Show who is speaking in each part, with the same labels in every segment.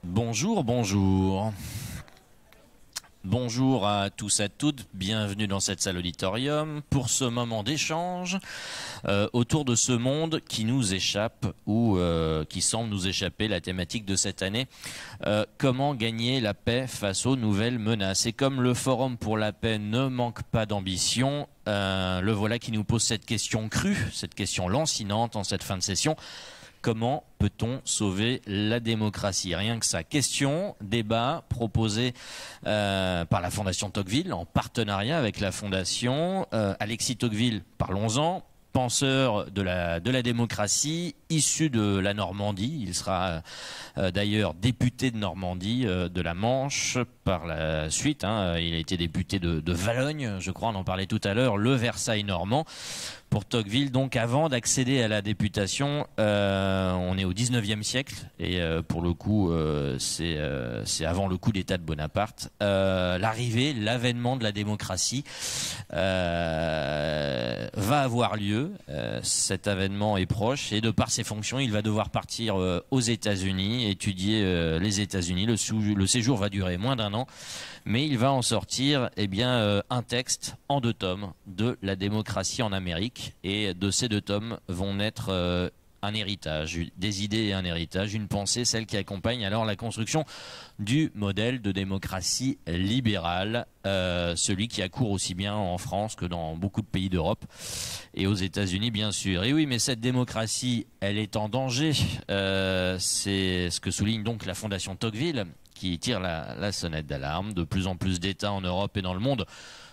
Speaker 1: Bonjour, bonjour. Bonjour à tous et à toutes, bienvenue dans cette salle auditorium pour ce moment d'échange autour de ce monde qui nous échappe ou qui semble nous échapper, la thématique de cette année. Comment gagner la paix face aux nouvelles menaces? Et comme le Forum pour la paix ne manque pas d'ambition, le voilà qui nous pose cette question crue, cette question lancinante en cette fin de session. Comment peut-on sauver la démocratie? Rien que ça. Question, débat proposé par la Fondation Tocqueville en partenariat avec la Fondation. Alexis Tocqueville, parlons-en, penseur de la démocratie, issu de la Normandie. Il sera d'ailleurs député de Normandie, de la Manche par la suite. Il a été député de Valognes, je crois, on en parlait tout à l'heure, le Versailles normand. Pour Tocqueville, donc avant d'accéder à la députation, on est au 19e siècle et pour le coup c'est avant le coup d'État de Bonaparte. L'arrivée, l'avènement de la démocratie va avoir lieu. Cet avènement est proche et de par ses fonctions, il va devoir partir aux États-Unis, étudier les États-Unis. Le séjour va durer moins d'1 an, mais il va en sortir un texte en 2 tomes de la démocratie en Amérique. Et de ces 2 tomes vont naître un héritage, des idées et un héritage, une pensée, celle qui accompagne alors la construction du modèle de démocratie libérale, celui qui accourt aussi bien en France que dans beaucoup de pays d'Europe et aux États-Unis bien sûr. Et oui, mais cette démocratie, elle est en danger. C'est ce que souligne donc la Fondation Tocqueville, qui tire la sonnette d'alarme. De plus en plus d'États en Europe et dans le monde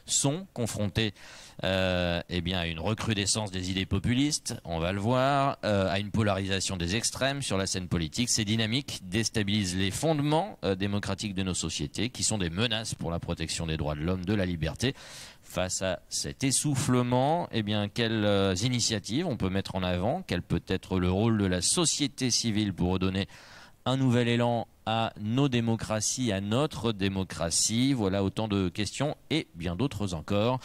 Speaker 1: sont confrontés à une recrudescence des idées populistes, on va le voir, à une polarisation des extrêmes sur la scène politique. Ces dynamiques déstabilisent les fondements démocratiques de nos sociétés, qui sont des menaces pour la protection des droits de l'homme, de la liberté. Face à cet essoufflement, quelles initiatives on peut mettre en avant? Quel peut être le rôle de la société civile pour redonner un nouvel élan à nos démocraties, à notre démocratie? Voilà autant de questions et bien d'autres encore,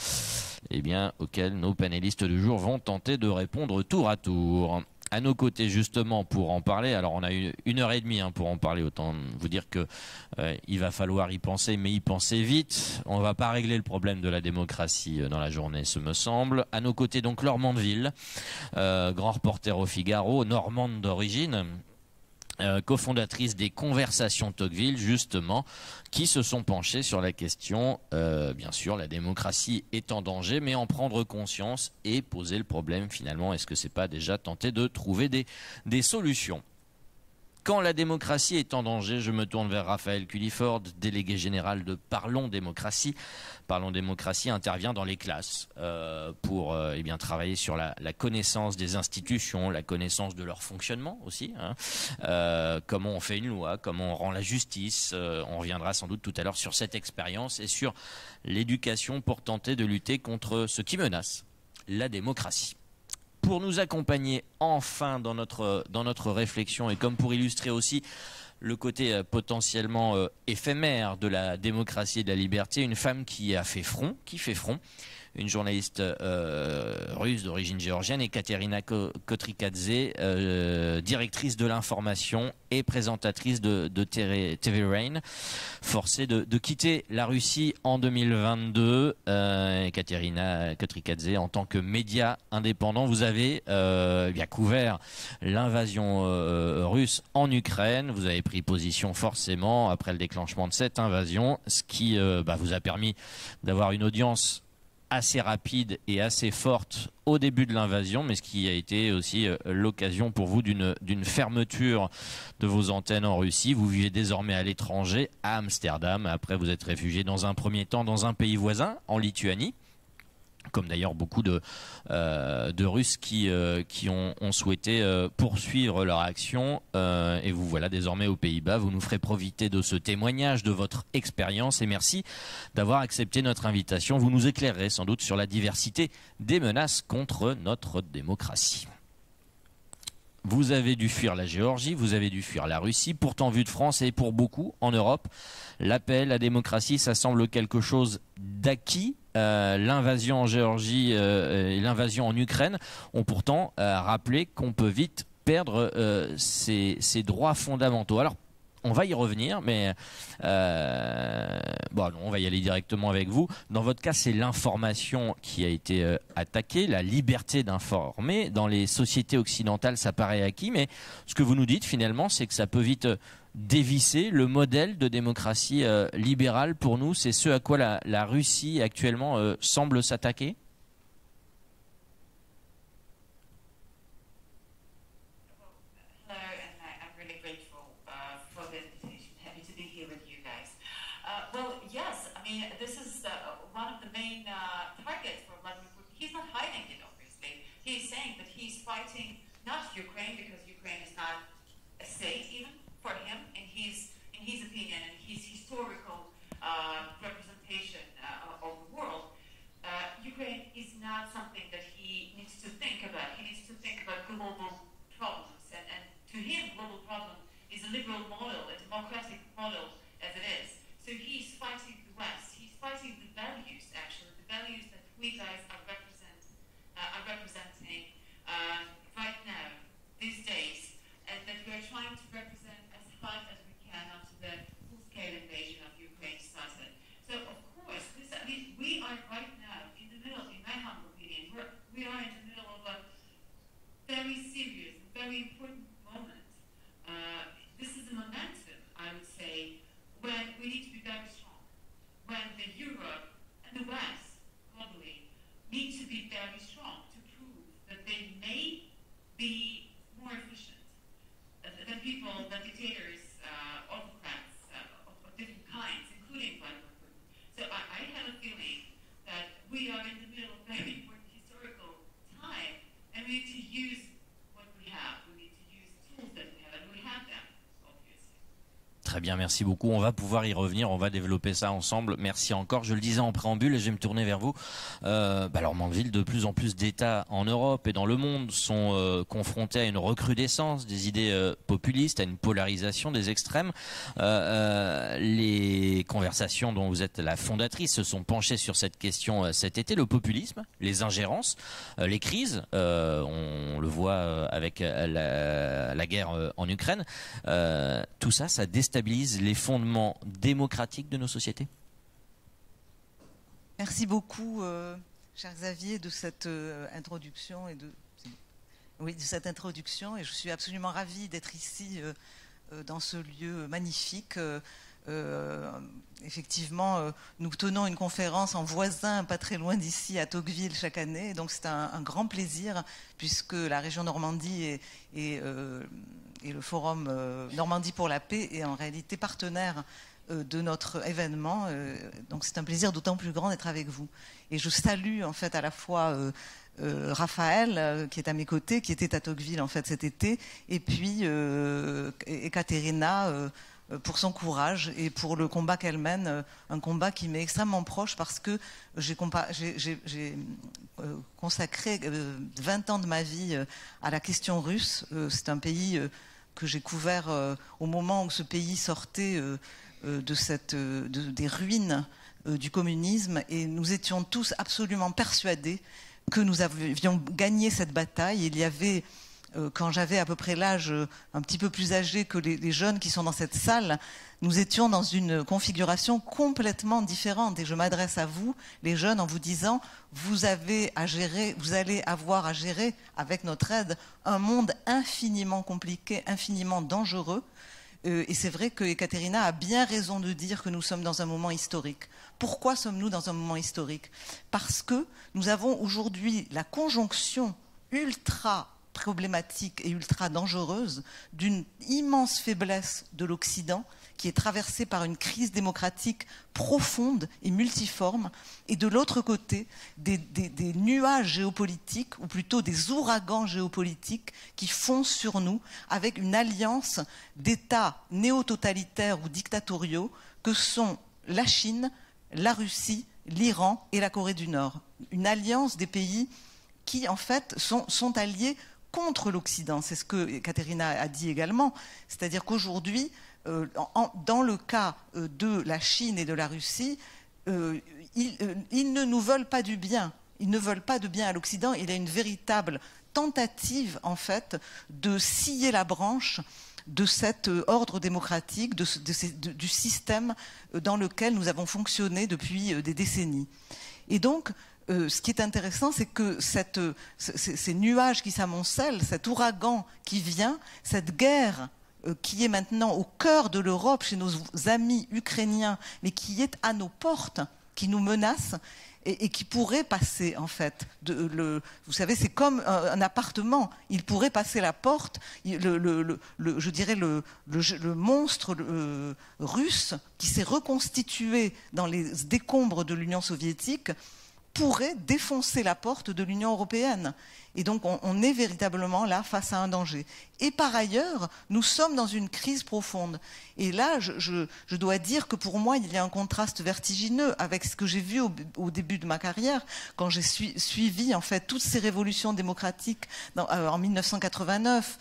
Speaker 1: auxquelles nos panélistes du jour vont tenter de répondre tour à tour. À nos côtés justement pour en parler, alors on a eu 1h30 pour en parler, autant vous dire que il va falloir y penser, mais y penser vite. On va pas régler le problème de la démocratie dans la journée, ce me semble. À nos côtés donc Laure Mandeville, grand reporter au Figaro, normande d'origine, cofondatrice des Conversations Tocqueville, justement, qui se sont penchées sur la question, bien sûr, la démocratie est en danger, mais en prendre conscience et poser le problème finalement. Est-ce que c'est pas déjà tenter de trouver des solutions? Quand la démocratie est en danger, je me tourne vers Raphaël Culliford, délégué général de Parlons Démocratie. Parlons Démocratie intervient dans les classes pour travailler sur la connaissance des institutions, la connaissance de leur fonctionnement aussi. Comment on fait une loi, comment on rend la justice. On reviendra sans doute tout à l'heure sur cette expérience et sur l'éducation pour tenter de lutter contre ce qui menace la démocratie. Pour nous accompagner enfin dans notre réflexion et comme pour illustrer aussi le côté potentiellement éphémère de la démocratie et de la liberté, une femme qui fait front, une journaliste russe d'origine géorgienne, Ekaterina Kotrikadze, directrice de l'information et présentatrice de TV Rain, forcée de quitter la Russie en 2022. Ekaterina Kotrikadze, en tant que média indépendant, vous avez couvert l'invasion russe en Ukraine. Vous avez pris position forcément après le déclenchement de cette invasion, ce qui vous a permis d'avoir une audience assez rapide et assez forte au début de l'invasion, mais ce qui a été aussi l'occasion pour vous d'une fermeture de vos antennes en Russie. Vous vivez désormais à l'étranger, à Amsterdam. Après, vous êtes réfugié dans un premier temps dans un pays voisin, en Lituanie, comme d'ailleurs beaucoup de Russes qui ont souhaité poursuivre leur action. Et vous voilà désormais aux Pays-Bas. Vous nous ferez profiter de ce témoignage, de votre expérience. Et merci d'avoir accepté notre invitation. Vous nous éclairerez sans doute sur la diversité des menaces contre notre démocratie. Vous avez dû fuir la Géorgie, vous avez dû fuir la Russie, pourtant vu de France et pour beaucoup en Europe, la paix, la démocratie, ça semble quelque chose d'acquis. L'invasion en Géorgie et l'invasion en Ukraine ont pourtant rappelé qu'on peut vite perdre ses droits fondamentaux. Alors, On va y revenir, mais bon, on va y aller directement avec vous. Dans votre cas, c'est l'information qui a été attaquée, la liberté d'informer. Dans les sociétés occidentales, ça paraît acquis, mais ce que vous nous dites finalement, c'est que ça peut vite dévisser le modèle de démocratie libérale. Pour nous, c'est ce à quoi la Russie actuellement semble s'attaquer.
Speaker 2: This is one of the main targets for Vladimir Putin. He's not hiding it, obviously. He's saying that he's fighting not Ukraine because Ukraine is not a state even for him, in his opinion and his historical representation of the world. Ukraine is not something that he needs to think about. He needs to think about global problems, and to him, global problem is a liberal model, a democratic model as it is. So he's fighting the West. He's fighting the values, actually, the values that we guys are representing right now, these days, and that we're trying to represent as hard as we can after the full-scale invasion of Ukraine started. So, of course, we are right now in the middle, in my humble opinion, we are in the middle of a very serious, very important moment. This is a momentum, I would say, when we need to be very strong, when the Europe and the West globally need to be very strong to prove that they may be more efficient than people, than dictators, autocrats of different kinds, including Vladimir Putin. So I have a feeling that we are in the middle of a very important historical time, and we need to use what we have. We need to use the tools that we have, and we have them.
Speaker 1: Très bien, merci beaucoup. On va pouvoir y revenir, on va développer ça ensemble. Merci encore. Je le disais en préambule et je vais me tourner vers vous. Alors Manville, de plus en plus d'États en Europe et dans le monde sont confrontés à une recrudescence des idées populistes, à une polarisation des extrêmes. Les conversations dont vous êtes la fondatrice se sont penchées sur cette question cet été, le populisme, les ingérences, les crises. On le voit avec la guerre en Ukraine. Tout ça, ça déstabilise les fondements démocratiques de nos sociétés?
Speaker 3: Merci beaucoup, cher Xavier, de cette introduction de cette introduction. Et je suis absolument ravie d'être ici dans ce lieu magnifique. Effectivement, nous tenons une conférence en voisin, pas très loin d'ici, à Tocqueville, chaque année. Donc c'est un grand plaisir, puisque la région Normandie et le Forum Normandie pour la paix est en réalité partenaire de notre événement. Donc c'est un plaisir d'autant plus grand d'être avec vous. Et je salue en fait à la fois Raphaël, qui est à mes côtés, qui était à Tocqueville en fait cet été, et puis Ekaterina, pour son courage et pour le combat qu'elle mène, un combat qui m'est extrêmement proche parce que j'ai consacré 20 ans de ma vie à la question russe. C'est un pays que j'ai couvert au moment où ce pays sortait des ruines du communisme, et nous étions tous absolument persuadés que nous avions gagné cette bataille. Il y avait quand j'avais à peu près l'âge un petit peu plus âgé que les jeunes qui sont dans cette salle, nous étions dans une configuration complètement différente. Et je m'adresse à vous, les jeunes, en vous disant, vous allez avoir à gérer, avec notre aide, un monde infiniment compliqué, infiniment dangereux. Et c'est vrai que Ekaterina a bien raison de dire que nous sommes dans un moment historique. Pourquoi sommes-nous dans un moment historique? Parce que nous avons aujourd'hui la conjonction ultra problématique et ultra dangereuse d'une immense faiblesse de l'Occident qui est traversée par une crise démocratique profonde et multiforme, et de l'autre côté des nuages géopolitiques, ou plutôt des ouragans géopolitiques qui foncent sur nous avec une alliance d'États néo-totalitaires ou dictatoriaux que sont la Chine, la Russie, l'Iran et la Corée du Nord. Une alliance des pays qui en fait sont alliés contre l'Occident. C'est ce que Ekaterina a dit également. C'est-à-dire qu'aujourd'hui, dans le cas de la Chine et de la Russie, ils ne nous veulent pas du bien. Ils ne veulent pas de bien à l'Occident. Il y a une véritable tentative, en fait, de scier la branche, de cet ordre démocratique, du système dans lequel nous avons fonctionné depuis des décennies. Et donc, ce qui est intéressant, c'est que ces nuages qui s'amoncellent, cet ouragan qui vient, cette guerre qui est maintenant au cœur de l'Europe, chez nos amis ukrainiens, mais qui est à nos portes, qui nous menace et qui pourrait passer, en fait. Vous savez, c'est comme un appartement. Il pourrait passer la porte. Je dirais le monstre russe qui s'est reconstitué dans les décombres de l'Union soviétique pourrait défoncer la porte de l'Union européenne. Et donc, on est véritablement là face à un danger. Et par ailleurs, nous sommes dans une crise profonde. Et là, je dois dire que pour moi, il y a un contraste vertigineux avec ce que j'ai vu au début de ma carrière, quand j'ai suivi en fait toutes ces révolutions démocratiques en 1989,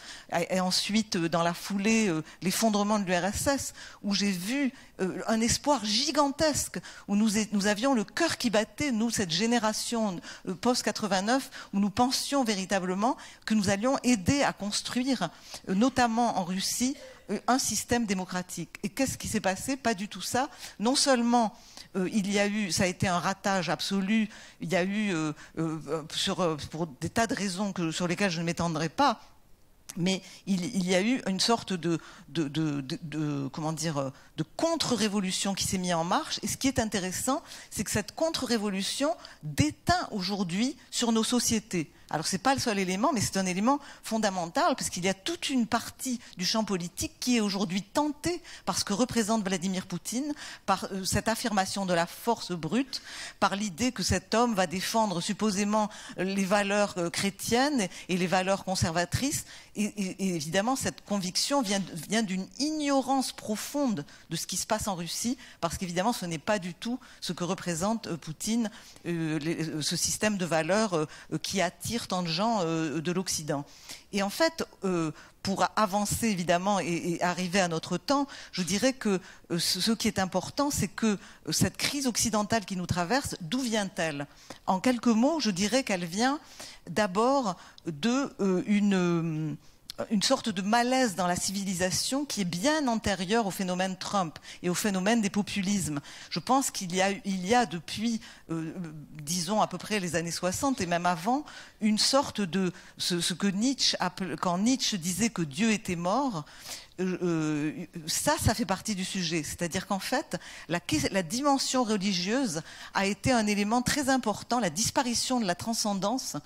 Speaker 3: et ensuite dans la foulée l'effondrement de l'URSS, où j'ai vu un espoir gigantesque, où nous avions le cœur qui battait, nous, cette génération post-89, où nous pensions véritablement que nous allions aider à construire, notamment en Russie, un système démocratique. Et qu'est-ce qui s'est passé? Pas du tout ça. Non seulement ça a été un ratage absolu, il y a eu, pour des tas de raisons sur lesquelles je ne m'étendrai pas, mais il y a eu une sorte de contre-révolution qui s'est mise en marche. Et ce qui est intéressant, c'est que cette contre-révolution déteint aujourd'hui sur nos sociétés. Alors, ce n'est pas le seul élément, mais c'est un élément fondamental, parce qu'il y a toute une partie du champ politique qui est aujourd'hui tentée par ce que représente Vladimir Poutine, par cette affirmation de la force brute, par l'idée que cet homme va défendre supposément les valeurs chrétiennes et les valeurs conservatrices. Et évidemment, cette conviction vient d'une ignorance profonde de ce qui se passe en Russie, parce qu'évidemment, ce n'est pas du tout ce que représente Poutine, ce système de valeurs qui attire tant de gens de l'Occident. Et en fait, pour avancer évidemment et arriver à notre temps, je dirais que ce qui est important, c'est que cette crise occidentale qui nous traverse, d'où vient-elle? En quelques mots, je dirais qu'elle vient d'abord une sorte de malaise dans la civilisation qui est bien antérieure au phénomène Trump et au phénomène des populismes. Je pense qu'il y a depuis, disons, à peu près les années 60 et même avant, une sorte de ce que Nietzsche appelle, quand Nietzsche disait que Dieu était mort, ça fait partie du sujet. C'est-à-dire qu'en fait, la dimension religieuse a été un élément très important. La disparition de la transcendance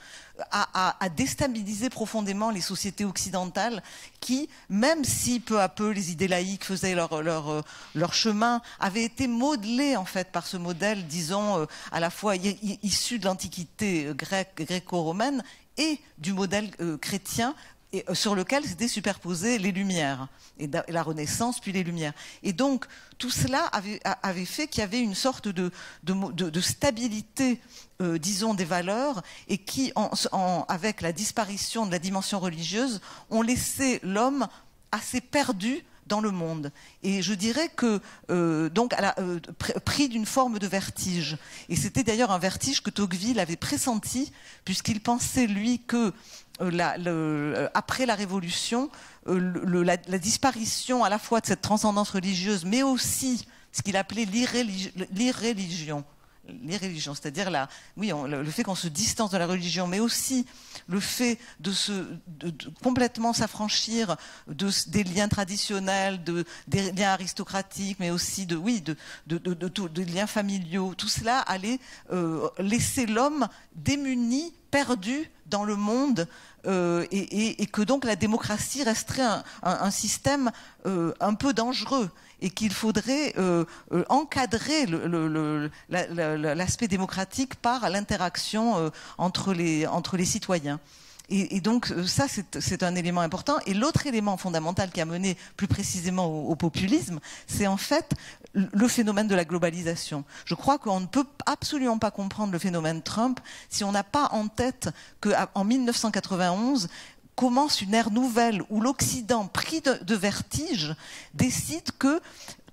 Speaker 3: a déstabilisé profondément les sociétés occidentales qui, même si peu à peu les idées laïques faisaient leur chemin, avaient été modelées en fait par ce modèle, disons, à la fois issu de l'Antiquité gréco-romaine et du modèle chrétien, et sur lequel s'étaient superposées les Lumières, et la Renaissance, puis les Lumières. Et donc, tout cela avait fait qu'il y avait une sorte de stabilité, disons, des valeurs, et qui, avec la disparition de la dimension religieuse, ont laissé l'homme assez perdu dans le monde. Et je dirais que, donc, elle a pris d'une forme de vertige. Et c'était d'ailleurs un vertige que Tocqueville avait pressenti, puisqu'il pensait, lui, que après la Révolution, la disparition à la fois de cette transcendance religieuse, mais aussi ce qu'il appelait l'irréligion, c'est-à-dire le fait qu'on se distance de la religion, mais aussi le fait de complètement s'affranchir des liens traditionnels, des liens aristocratiques, mais aussi des liens familiaux. Tout cela allait laisser l'homme démuni, perdu dans le monde, et que donc la démocratie resterait un système un peu dangereux, et qu'il faudrait encadrer l'aspect démocratique par l'interaction entre les citoyens. Et donc ça, c'est un élément important. Et l'autre élément fondamental qui a mené plus précisément au populisme, c'est en fait le phénomène de la globalisation. Je crois qu'on ne peut absolument pas comprendre le phénomène Trump si on n'a pas en tête qu'en 1991, commence une ère nouvelle où l'Occident, pris de vertige, décide que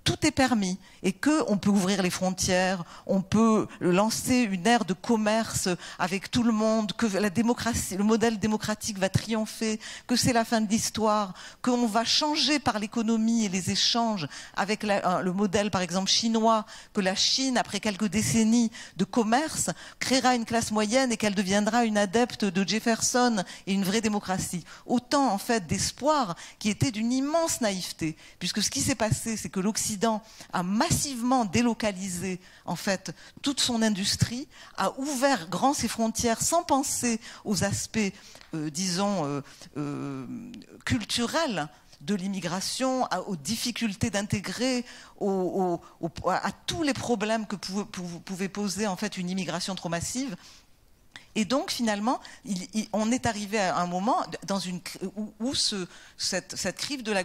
Speaker 3: tout est permis et qu'on peut ouvrir les frontières, on peut lancer une ère de commerce avec tout le monde, que la démocratie, le modèle démocratique va triompher, que c'est la fin de l'histoire, qu'on va changer par l'économie et les échanges avec le modèle par exemple chinois, que la Chine, après quelques décennies de commerce, créera une classe moyenne et qu'elle deviendra une adepte de Jefferson et une vraie démocratie. Autant en fait d'espoir qui était d'une immense naïveté, puisque ce qui s'est passé, c'est que l'Occident a massivement délocalisé en fait toute son industrie, a ouvert grand ses frontières sans penser aux aspects, disons, culturels de l'immigration, aux difficultés d'intégrer, à tous les problèmes que pouvait poser en fait une immigration trop massive. Et donc finalement, on est arrivé à un moment où cette crise de la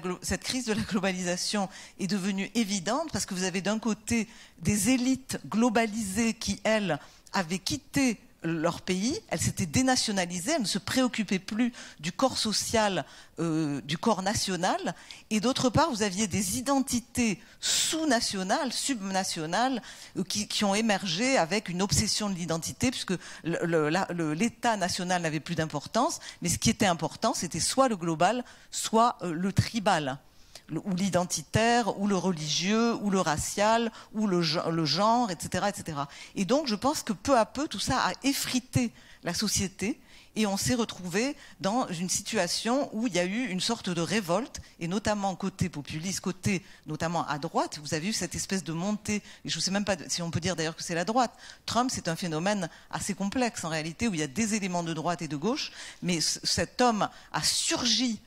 Speaker 3: globalisation est devenue évidente, parce que vous avez d'un côté des élites globalisées qui, elles, avaient quitté leur pays, elles s'étaient dénationalisées, elles ne se préoccupaient plus du corps social, du corps national, et d'autre part vous aviez des identités sous-nationales, subnationales, qui ont émergé avec une obsession de l'identité, puisque l'État national n'avait plus d'importance, mais ce qui était important c'était soit le global, soit le tribal, ou l'identitaire, ou le religieux, ou le racial, ou le genre, etc., etc. Et donc je pense que peu à peu tout ça a effrité la société, et on s'est retrouvé dans une situation où il y a eu une sorte de révolte, et notamment côté populiste, côté notamment à droite. Vous avez eu cette espèce de montée, et je ne sais même pas si on peut dire d'ailleurs que c'est la droite. Trump, c'est un phénomène assez complexe en réalité, où il y a des éléments de droite et de gauche, mais cet homme a surgi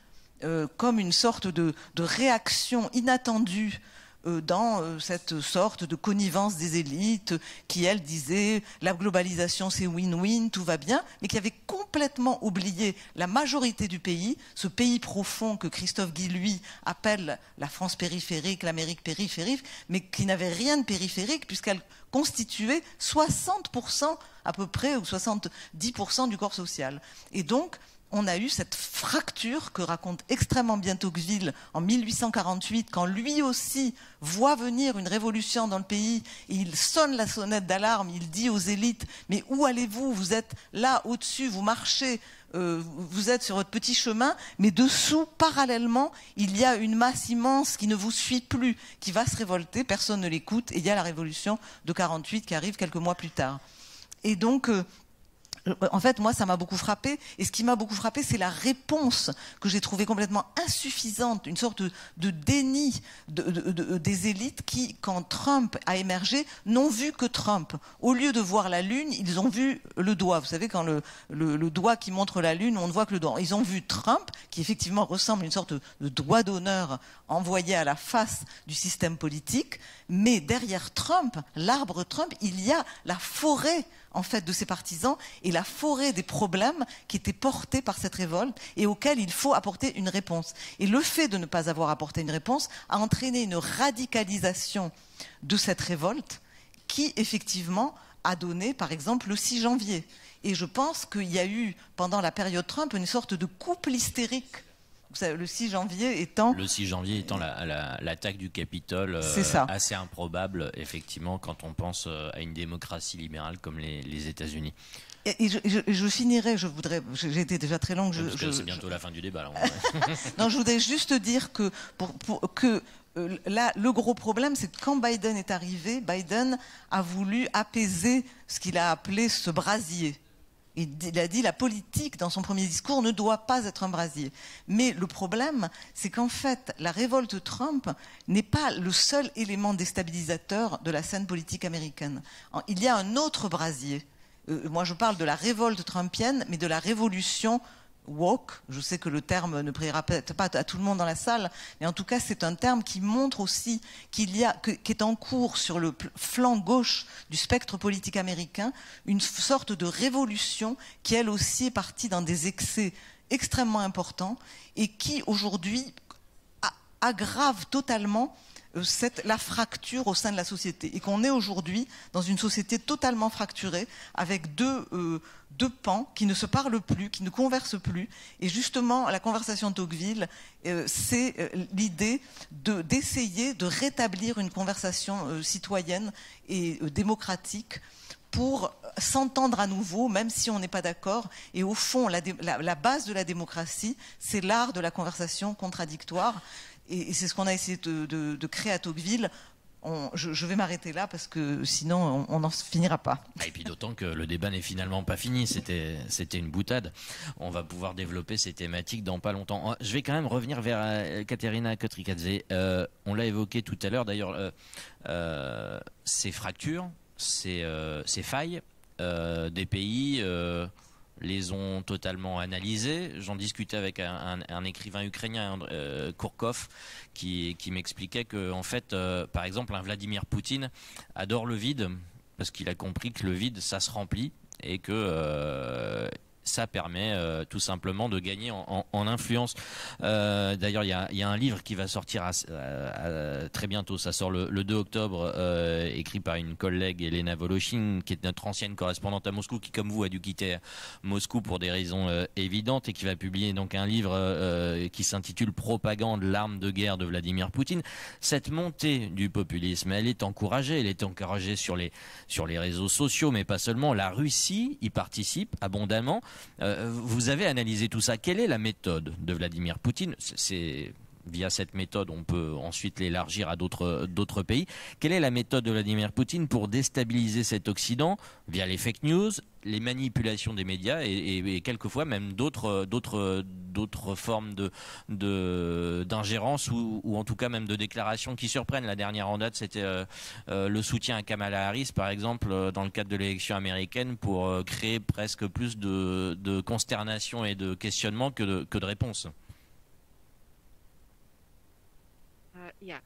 Speaker 3: comme une sorte de réaction inattendue dans cette sorte de connivence des élites qui, elles, disaient la globalisation c'est win-win, tout va bien, mais qui avait complètement oublié la majorité du pays, ce pays profond que Christophe Guy, lui, appelle la France périphérique, l'Amérique périphérique, mais qui n'avait rien de périphérique puisqu'elle constituait 60% à peu près, ou 70% du corps social. Et donc, on a eu cette fracture que raconte extrêmement bien Tocqueville en 1848, quand lui aussi voit venir une révolution dans le pays, et il sonne la sonnette d'alarme, il dit aux élites « Mais où allez-vous? Vous êtes là, au-dessus, vous marchez, vous êtes sur votre petit chemin, mais dessous, parallèlement, il y a une masse immense qui ne vous suit plus, qui va se révolter, personne ne l'écoute, et il y a la révolution de 48 qui arrive quelques mois plus tard. » Et donc en fait, moi, ça m'a beaucoup frappé. Et ce qui m'a beaucoup frappé, c'est la réponse que j'ai trouvée complètement insuffisante, une sorte de déni des élites qui, quand Trump a émergé, n'ont vu que Trump. Au lieu de voir la lune, ils ont vu le doigt. Vous savez, quand le doigt qui montre la lune, on ne voit que le doigt. Ils ont vu Trump, qui effectivement ressemble à une sorte de doigt d'honneur envoyé à la face du système politique. Mais derrière Trump, l'arbre Trump, il y a la forêt en fait de ses partisans et la forêt des problèmes qui étaient portés par cette révolte et auxquels il faut apporter une réponse. Et le fait de ne pas avoir apporté une réponse a entraîné une radicalisation de cette révolte qui effectivement a donné par exemple le 6 janvier. Et je pense qu'il y a eu pendant la période Trump une sorte de couple hystérique. Le 6 janvier étant...
Speaker 1: Le 6 janvier étant l'attaque du Capitole, assez improbable, effectivement, quand on pense à une démocratie libérale comme les États-Unis.
Speaker 3: Et je finirai, j'ai été déjà très longue.
Speaker 1: Parce que c'est bientôt la fin du débat. Là,
Speaker 3: non, je voudrais juste dire que, là, le gros problème, c'est que quand Biden est arrivé, Biden a voulu apaiser ce qu'il a appelé ce brasier. Il a dit la politique, dans son premier discours, ne doit pas être un brasier. Mais le problème, c'est qu'en fait, la révolte Trump n'est pas le seul élément déstabilisateur de la scène politique américaine. Il y a un autre brasier. Moi, je parle de la révolte trumpienne, mais de la révolution woke. Je sais que le terme ne plaira peut-être pas à tout le monde dans la salle, mais en tout cas, c'est un terme qui montre aussi qui est en cours sur le flanc gauche du spectre politique américain, une sorte de révolution qui, elle aussi, est partie dans des excès extrêmement importants et qui, aujourd'hui, aggrave totalement la fracture au sein de la société, et qu'on est aujourd'hui dans une société totalement fracturée avec deux pans qui ne se parlent plus, qui ne conversent plus. Et justement, la conversation de Tocqueville, c'est l'idée d'essayer de rétablir une conversation citoyenne et démocratique pour s'entendre à nouveau, même si on n'est pas d'accord. Et au fond, la base de la démocratie, c'est l'art de la conversation contradictoire. Et c'est ce qu'on a essayé de créer à Tocqueville. Je vais m'arrêter là parce que sinon on n'en finira pas.
Speaker 1: Et puis d'autant que le débat n'est finalement pas fini, c'était une boutade. On va pouvoir développer ces thématiques dans pas longtemps. Je vais quand même revenir vers Katerina Kotrikadze. On l'a évoqué tout à l'heure d'ailleurs, ces fractures, ces failles des pays les ont totalement analysés. J'en discutais avec un écrivain ukrainien, Kourkov, qui m'expliquait que, en fait, par exemple, un Vladimir Poutine adore le vide parce qu'il a compris que le vide, ça se remplit et que ça permet tout simplement de gagner en influence. D'ailleurs, il y a un livre qui va sortir très bientôt. Ça sort le 2 octobre, écrit par une collègue, Elena Voloshin, qui est notre ancienne correspondante à Moscou, qui, comme vous, a dû quitter Moscou pour des raisons évidentes, et qui va publier donc un livre qui s'intitule Propagande, l'arme de guerre de Vladimir Poutine. Cette montée du populisme, elle est encouragée. Elle est encouragée sur les réseaux sociaux, mais pas seulement. La Russie y participe abondamment. Vous avez analysé tout ça. Quelle est la méthode de Vladimir Poutine? C'est via cette méthode, on peut ensuite l'élargir à d'autres pays. Quelle est la méthode de Vladimir Poutine pour déstabiliser cet Occident via les fake news, les manipulations des médias et quelquefois même d'autres formes d'ingérence ou en tout cas même de déclarations qui surprennent? La dernière en date, c'était le soutien à Kamala Harris, par exemple, dans le cadre de l'élection américaine, pour créer presque plus de consternation et de questionnement que de réponses.
Speaker 4: Yeah.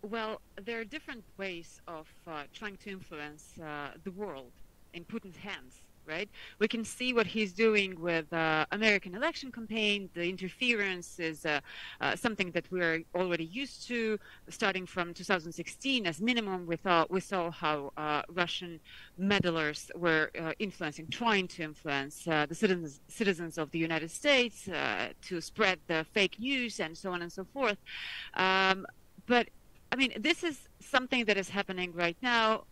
Speaker 4: Well, there are different ways of trying to influence the world in Putin's hands, right? We can see what he's doing with American election campaign. The interference is something that we're already used to, starting from 2016. As minimum, we saw how Russian meddlers were trying to influence the citizens of the United States to spread the fake news and so on and so forth. But I mean, this is something that is happening right now.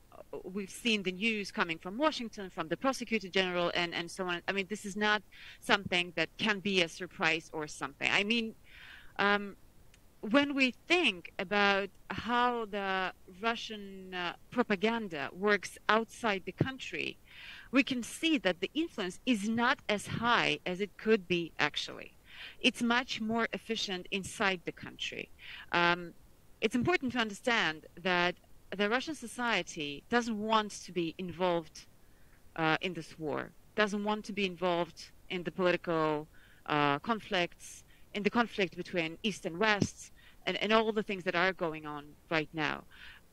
Speaker 4: We've seen the news coming from Washington, from the prosecutor general, and so on. I mean, this is not something that can be a surprise or something. I mean, when we think about how the Russian propaganda works outside the country, we can see that the influence is not as high as it could be, actually. It's much more efficient inside the country. It's important to understand that the Russian society doesn't want to be involved in this war, doesn't want to be involved in the political conflicts, in the conflict between East and West, and all the things that are going on right now.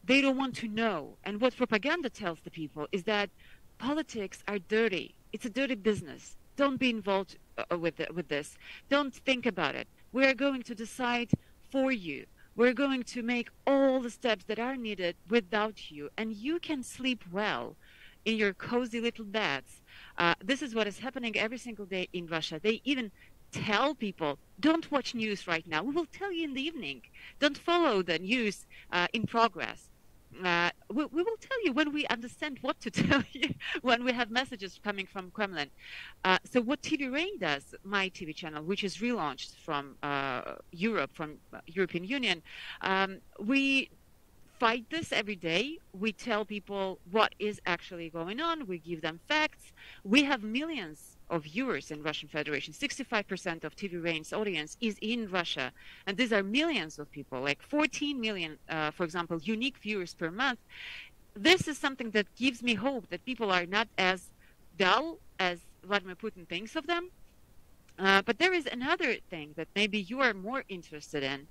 Speaker 4: They don't want to know. And what propaganda tells the people is that politics are dirty. It's a dirty business. Don't be involved with this. Don't think about it. We are going to decide for you. We're going to make all the steps that are needed without you, and you can sleep well in your cozy little beds. This is what is happening every single day in Russia. They even tell people, don't watch news right now. We will tell you in the evening. Don't follow the news in progress. We will tell you when we understand what to tell you, when we have messages coming from Kremlin. So what TV Rain does, my TV channel, which is relaunched from Europe, from European Union, we fight this every day. We tell people what is actually going on. We give them facts. We have millions of viewers in Russian Federation. 65% of TV Rain's audience is in Russia. And these are millions of people, like 14 million, for example, unique viewers per month. This is something that gives me hope that people are not as dull as Vladimir Putin thinks of them. But there is another thing that maybe you are more interested in,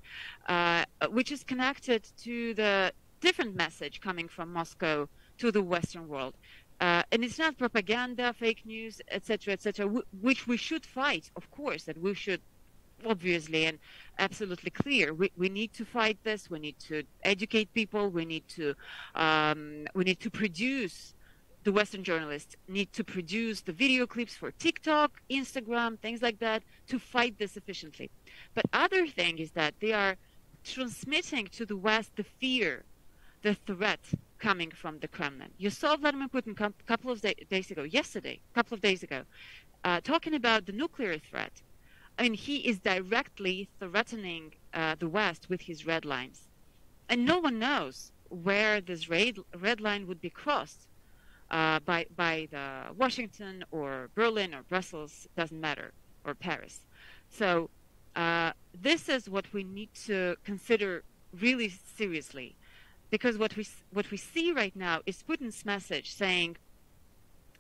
Speaker 4: which is connected to the different message coming from Moscow to the Western world. And it's not propaganda, fake news, etc., which we should fight, of course, that we should obviously and absolutely clear. We need to fight this. We need to educate people. We need to produce. The Western journalists need to produce the video clips for TikTok, Instagram, things like that, to fight this efficiently. But other thing is that they are transmitting to the West the fear, the threat coming from the Kremlin. You saw Vladimir Putin a couple of days ago, talking about the nuclear threat. I mean, he is directly threatening the West with his red lines. And no one knows where this red line would be crossed by the Washington or Berlin or Brussels, doesn't matter, or Paris. So this is what we need to consider really seriously, because what we see right now is Putin's message saying,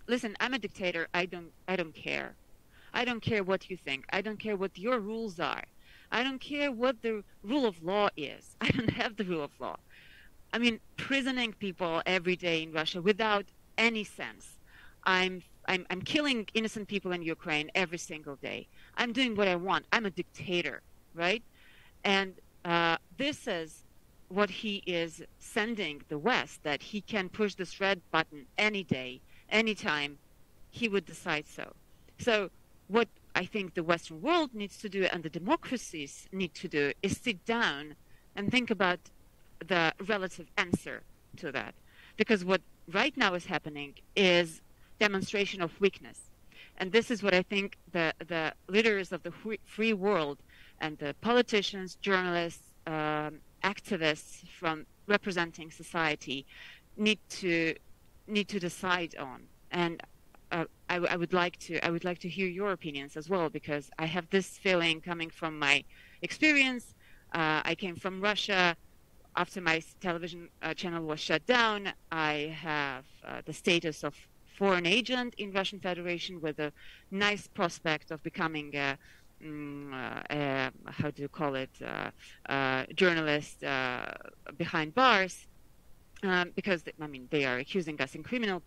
Speaker 4: "Listen, I'm a dictator. I don't care. I don't care what you think. I don't care what your rules are. I don't care what the rule of law is. I don't have the rule of law. I mean, prisoning people every day in Russia without any sense. I'm killing innocent people in Ukraine every single day. I'm doing what I want. I'm a dictator, right?" And this is what he is sending the West, that he can push this red button any day, anytime he would decide so. So what I think the Western world needs to do and the democracies need to do is sit down and think about the relative answer to that. Because what right now is happening is demonstration of weakness. And this is what I think the leaders of the free world and the politicians, journalists, activists from representing society need to decide on. And I would like to hear your opinions as well, because I have this feeling coming from my experience. I came from Russia. After my television channel was shut down, I have the status of foreign agent in Russian Federation with a nice prospect of becoming how do you call it, journalist behind bars, because they are accusing us in criminal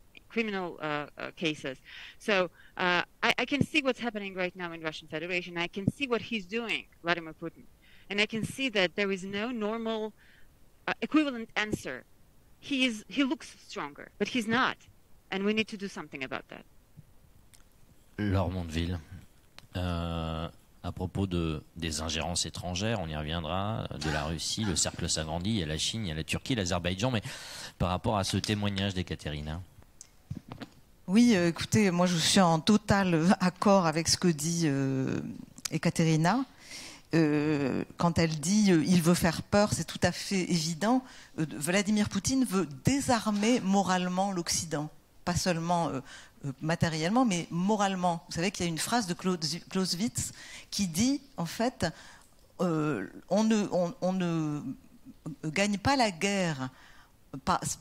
Speaker 4: cases. So I can see what's happening right now in Russian Federation. I can see what he's doing, Vladimir Putin, and I can see that there is no normal equivalent answer. He looks stronger, but he's not, and we need to do something about that.
Speaker 1: Laure Mondeville, à propos des ingérences étrangères, on y reviendra, de la Russie, le cercle s'agrandit, il y a la Chine, il y a la Turquie, l'Azerbaïdjan, mais par rapport à ce témoignage d'Ekaterina.
Speaker 3: Oui, écoutez, moi je suis en total accord avec ce que dit Ekaterina. Quand elle dit il veut faire peur, c'est tout à fait évident. Vladimir Poutine veut désarmer moralement l'Occident, pas seulement matériellement, mais moralement. Vous savez qu'il y a une phrase de Clausewitz qui dit, en fait, on ne gagne pas la guerre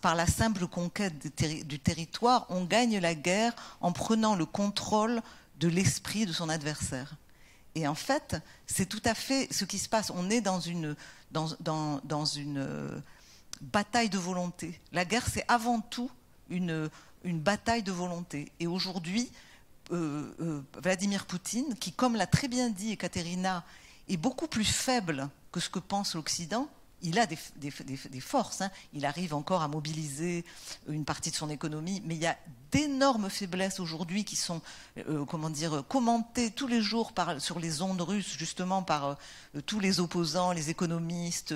Speaker 3: par la simple conquête du territoire, on gagne la guerre en prenant le contrôle de l'esprit de son adversaire. Et en fait, c'est tout à fait ce qui se passe. On est dans une bataille de volonté. La guerre, c'est avant tout une bataille de volonté. Et aujourd'hui, Vladimir Poutine, qui, comme l'a très bien dit Ekaterina, est beaucoup plus faible que ce que pense l'Occident, il a des forces, hein. Il arrive encore à mobiliser une partie de son économie, mais il y a d'énormes faiblesses aujourd'hui qui sont commentées tous les jours sur les ondes russes, justement par tous les opposants, les économistes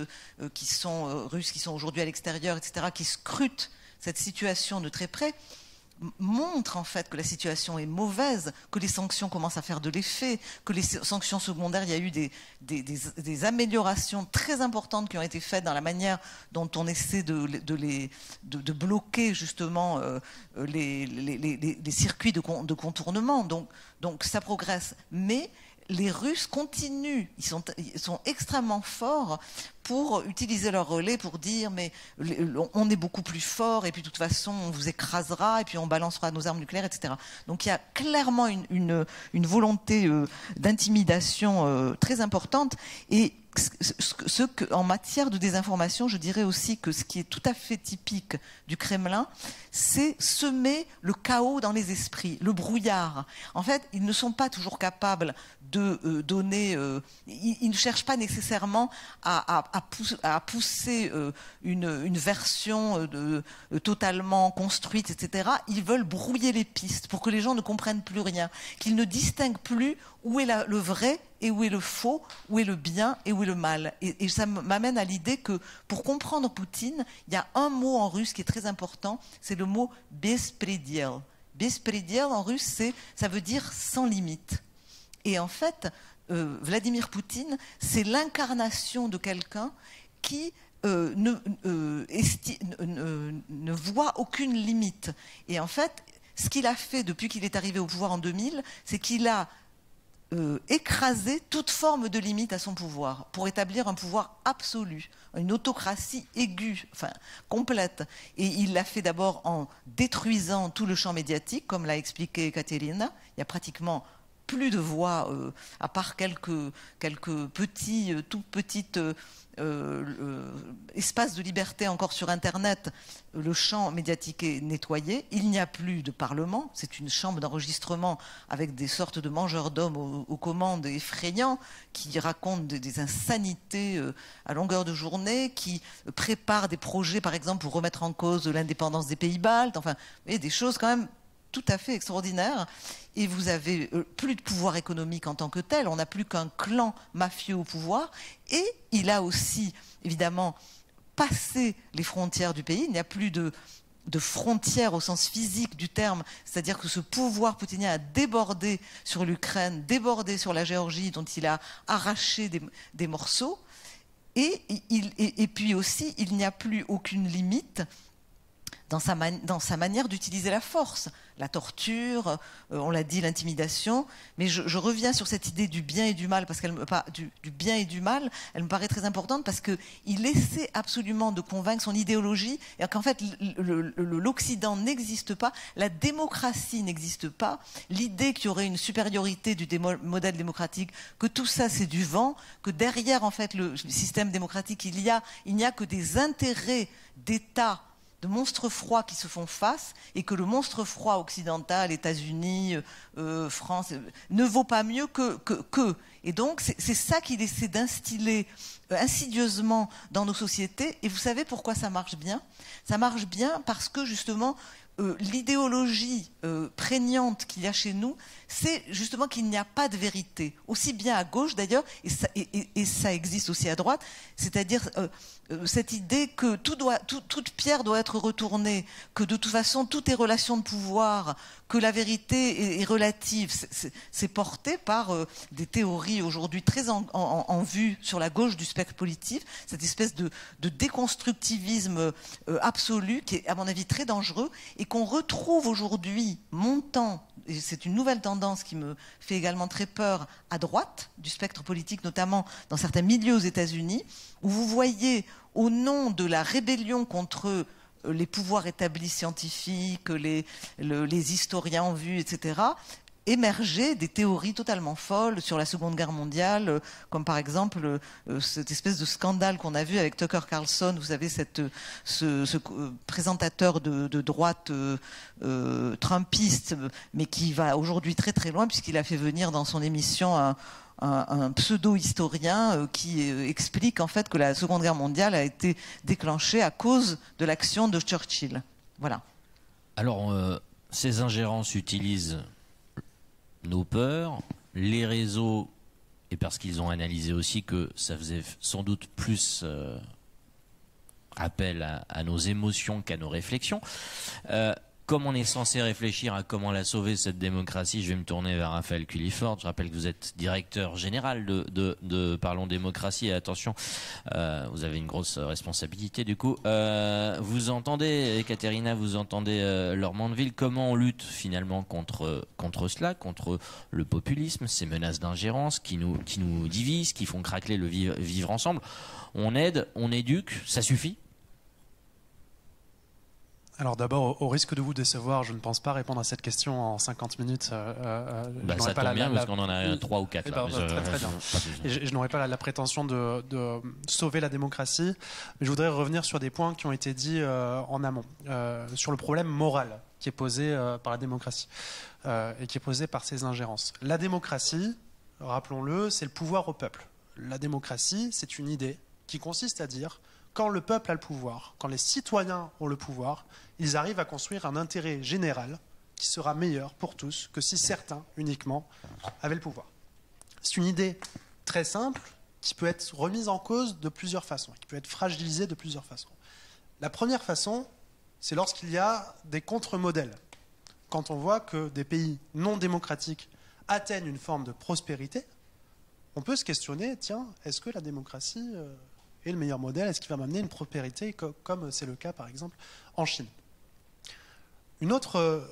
Speaker 3: qui sont russes, qui sont aujourd'hui à l'extérieur, etc., qui scrutent cette situation de très près, montre en fait que la situation est mauvaise, que les sanctions commencent à faire de l'effet, que les sanctions secondaires, il y a eu des améliorations très importantes qui ont été faites dans la manière dont on essaie de bloquer justement les circuits de contournement. Donc ça progresse. Mais les Russes continuent, ils sont extrêmement forts pour utiliser leur relais pour dire mais on est beaucoup plus fort et puis de toute façon on vous écrasera et puis on balancera nos armes nucléaires, etc. Donc il y a clairement une volonté d'intimidation très importante et en matière de désinformation, je dirais aussi que ce qui est tout à fait typique du Kremlin, c'est semer le chaos dans les esprits, le brouillard. En fait, ils ne sont pas toujours capables de donner... ils ne cherchent pas nécessairement à pousser une version totalement construite, etc. Ils veulent brouiller les pistes pour que les gens ne comprennent plus rien, qu'ils ne distinguent plus où est le vrai et où est le faux, où est le bien et où est le mal. Et ça m'amène à l'idée que pour comprendre Poutine, il y a un mot en russe qui est très important, c'est le mot bespredel. Bespredel en russe, ça veut dire sans limite. Et en fait, Vladimir Poutine, c'est l'incarnation de quelqu'un qui ne voit aucune limite. Et en fait, ce qu'il a fait depuis qu'il est arrivé au pouvoir en 2000, c'est qu'il a écraser toute forme de limite à son pouvoir pour établir un pouvoir absolu, une autocratie aiguë, enfin complète. Et il l'a fait d'abord en détruisant tout le champ médiatique, comme l'a expliqué Katerina. Il y a pratiquement plus de voix, à part quelques petits, tout petites espaces de liberté encore sur Internet. Le champ médiatique est nettoyé. Il n'y a plus de parlement. C'est une chambre d'enregistrement avec des sortes de mangeurs d'hommes aux commandes effrayants qui racontent des insanités à longueur de journée, qui préparent des projets, par exemple, pour remettre en cause l'indépendance des pays baltes. Enfin, des choses quand même tout à fait extraordinaire. Et vous avez plus de pouvoir économique en tant que tel, on n'a plus qu'un clan mafieux au pouvoir, et il a aussi évidemment passé les frontières du pays, il n'y a plus de frontières au sens physique du terme, c'est-à-dire que ce pouvoir poutinien a débordé sur l'Ukraine, débordé sur la Géorgie dont il a arraché des morceaux, et puis aussi il n'y a plus aucune limite dans sa manière d'utiliser la force, la torture, on l'a dit, l'intimidation. Mais je reviens sur cette idée du bien et du mal, parce qu'elle du bien et du mal, elle me paraît très importante parce qu'il essaie absolument de convaincre son idéologie, et qu'en fait l'Occident n'existe pas, la démocratie n'existe pas, l'idée qu'il y aurait une supériorité du modèle démocratique, que tout ça c'est du vent, que derrière en fait le système démocratique il n'y a que des intérêts d'État, de monstres froids qui se font face, et que le monstre froid occidental, États-Unis, France, ne vaut pas mieux que. Et donc, c'est ça qu'il essaie d'instiller insidieusement dans nos sociétés. Et vous savez pourquoi ça marche bien ? Ça marche bien parce que, justement, l'idéologie prégnante qu'il y a chez nous, c'est justement qu'il n'y a pas de vérité, aussi bien à gauche d'ailleurs, et ça existe aussi à droite, c'est-à-dire cette idée que toute pierre doit être retournée, que de toute façon toutes les relations de pouvoir, que la vérité est relative, c'est porté par des théories aujourd'hui très en vue sur la gauche du spectre politique, cette espèce de déconstructivisme absolu qui est à mon avis très dangereux, et qu'on retrouve aujourd'hui montant, et c'est une nouvelle tendance qui me fait également très peur, à droite du spectre politique, notamment dans certains milieux aux États-Unis, où vous voyez, au nom de la rébellion contre les pouvoirs établis scientifiques, les historiens en vue, etc., émerger des théories totalement folles sur la Seconde Guerre mondiale, comme par exemple cette espèce de scandale qu'on a vu avec Tucker Carlson, vous savez, ce présentateur de droite trumpiste, mais qui va aujourd'hui très très loin, puisqu'il a fait venir dans son émission un pseudo-historien qui explique en fait que la Seconde Guerre mondiale a été déclenchée à cause de l'action de Churchill. Voilà.
Speaker 1: Alors, ces ingérences utilisent nos peurs, les réseaux, et parce qu'ils ont analysé aussi que ça faisait sans doute plus appel à nos émotions qu'à nos réflexions. Comme on est censé réfléchir à comment la sauver, cette démocratie, je vais me tourner vers Raphaël Culliford. Je rappelle que vous êtes directeur général de Parlons Démocratie. Et attention, vous avez une grosse responsabilité du coup. Vous entendez, Katerina, vous entendez Laure Mandeville, comment on lutte finalement contre cela, contre le populisme, ces menaces d'ingérence qui nous divisent, qui font craquer le vivre ensemble. On aide, on éduque, ça suffit ?
Speaker 5: Alors d'abord, au risque de vous décevoir, je ne pense pas répondre à cette question en 50 minutes.
Speaker 1: Ça tombe bien parce qu'on en a 3 ou 4 là.
Speaker 5: Très bien. Et je n'aurais pas la prétention de sauver la démocratie, mais je voudrais revenir sur des points qui ont été dits en amont, sur le problème moral qui est posé par la démocratie et qui est posé par ces ingérences. La démocratie, rappelons-le, c'est le pouvoir au peuple. La démocratie, c'est une idée qui consiste à dire quand le peuple a le pouvoir, quand les citoyens ont le pouvoir, ils arrivent à construire un intérêt général qui sera meilleur pour tous que si certains uniquement avaient le pouvoir. C'est une idée très simple qui peut être remise en cause de plusieurs façons, qui peut être fragilisée de plusieurs façons. La première façon, c'est lorsqu'il y a des contre-modèles. Quand on voit que des pays non démocratiques atteignent une forme de prospérité, on peut se questionner, tiens, est-ce que la démocratie est le meilleur modèle? Est-ce qu'il va m'amener une prospérité comme c'est le cas par exemple en Chine? Une autre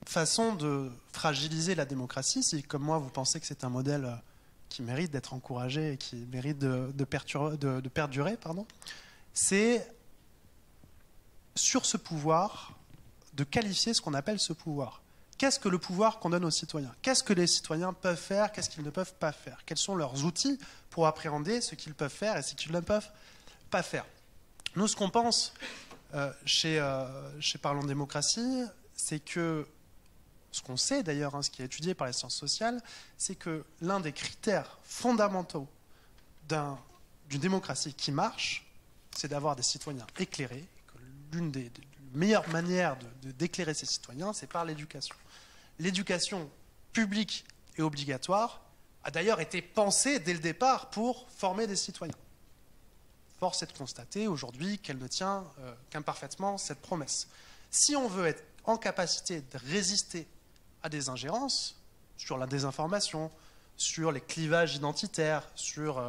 Speaker 5: façon de fragiliser la démocratie, si comme moi vous pensez que c'est un modèle qui mérite d'être encouragé et qui mérite de perdurer, c'est sur ce pouvoir de qualifier ce qu'on appelle ce pouvoir. Qu'est-ce que le pouvoir qu'on donne aux citoyens? Qu'est-ce que les citoyens peuvent faire? Qu'est-ce qu'ils ne peuvent pas faire? Quels sont leurs outils pour appréhender ce qu'ils peuvent faire et ce qu'ils ne peuvent pas faire? Nous, ce qu'on pense chez Parlons Démocratie, c'est que, ce qu'on sait d'ailleurs, ce qui est étudié par les sciences sociales, c'est que l'un des critères fondamentaux d'une démocratie qui marche, c'est d'avoir des citoyens éclairés. L'une des meilleures manières d'éclairer ces citoyens, c'est par l'éducation. L'éducation publique et obligatoire a d'ailleurs été pensée dès le départ pour former des citoyens. Force est de constater aujourd'hui qu'elle ne tient qu'imparfaitement cette promesse. Si on veut être en capacité de résister à des ingérences sur la désinformation, sur les clivages identitaires, sur,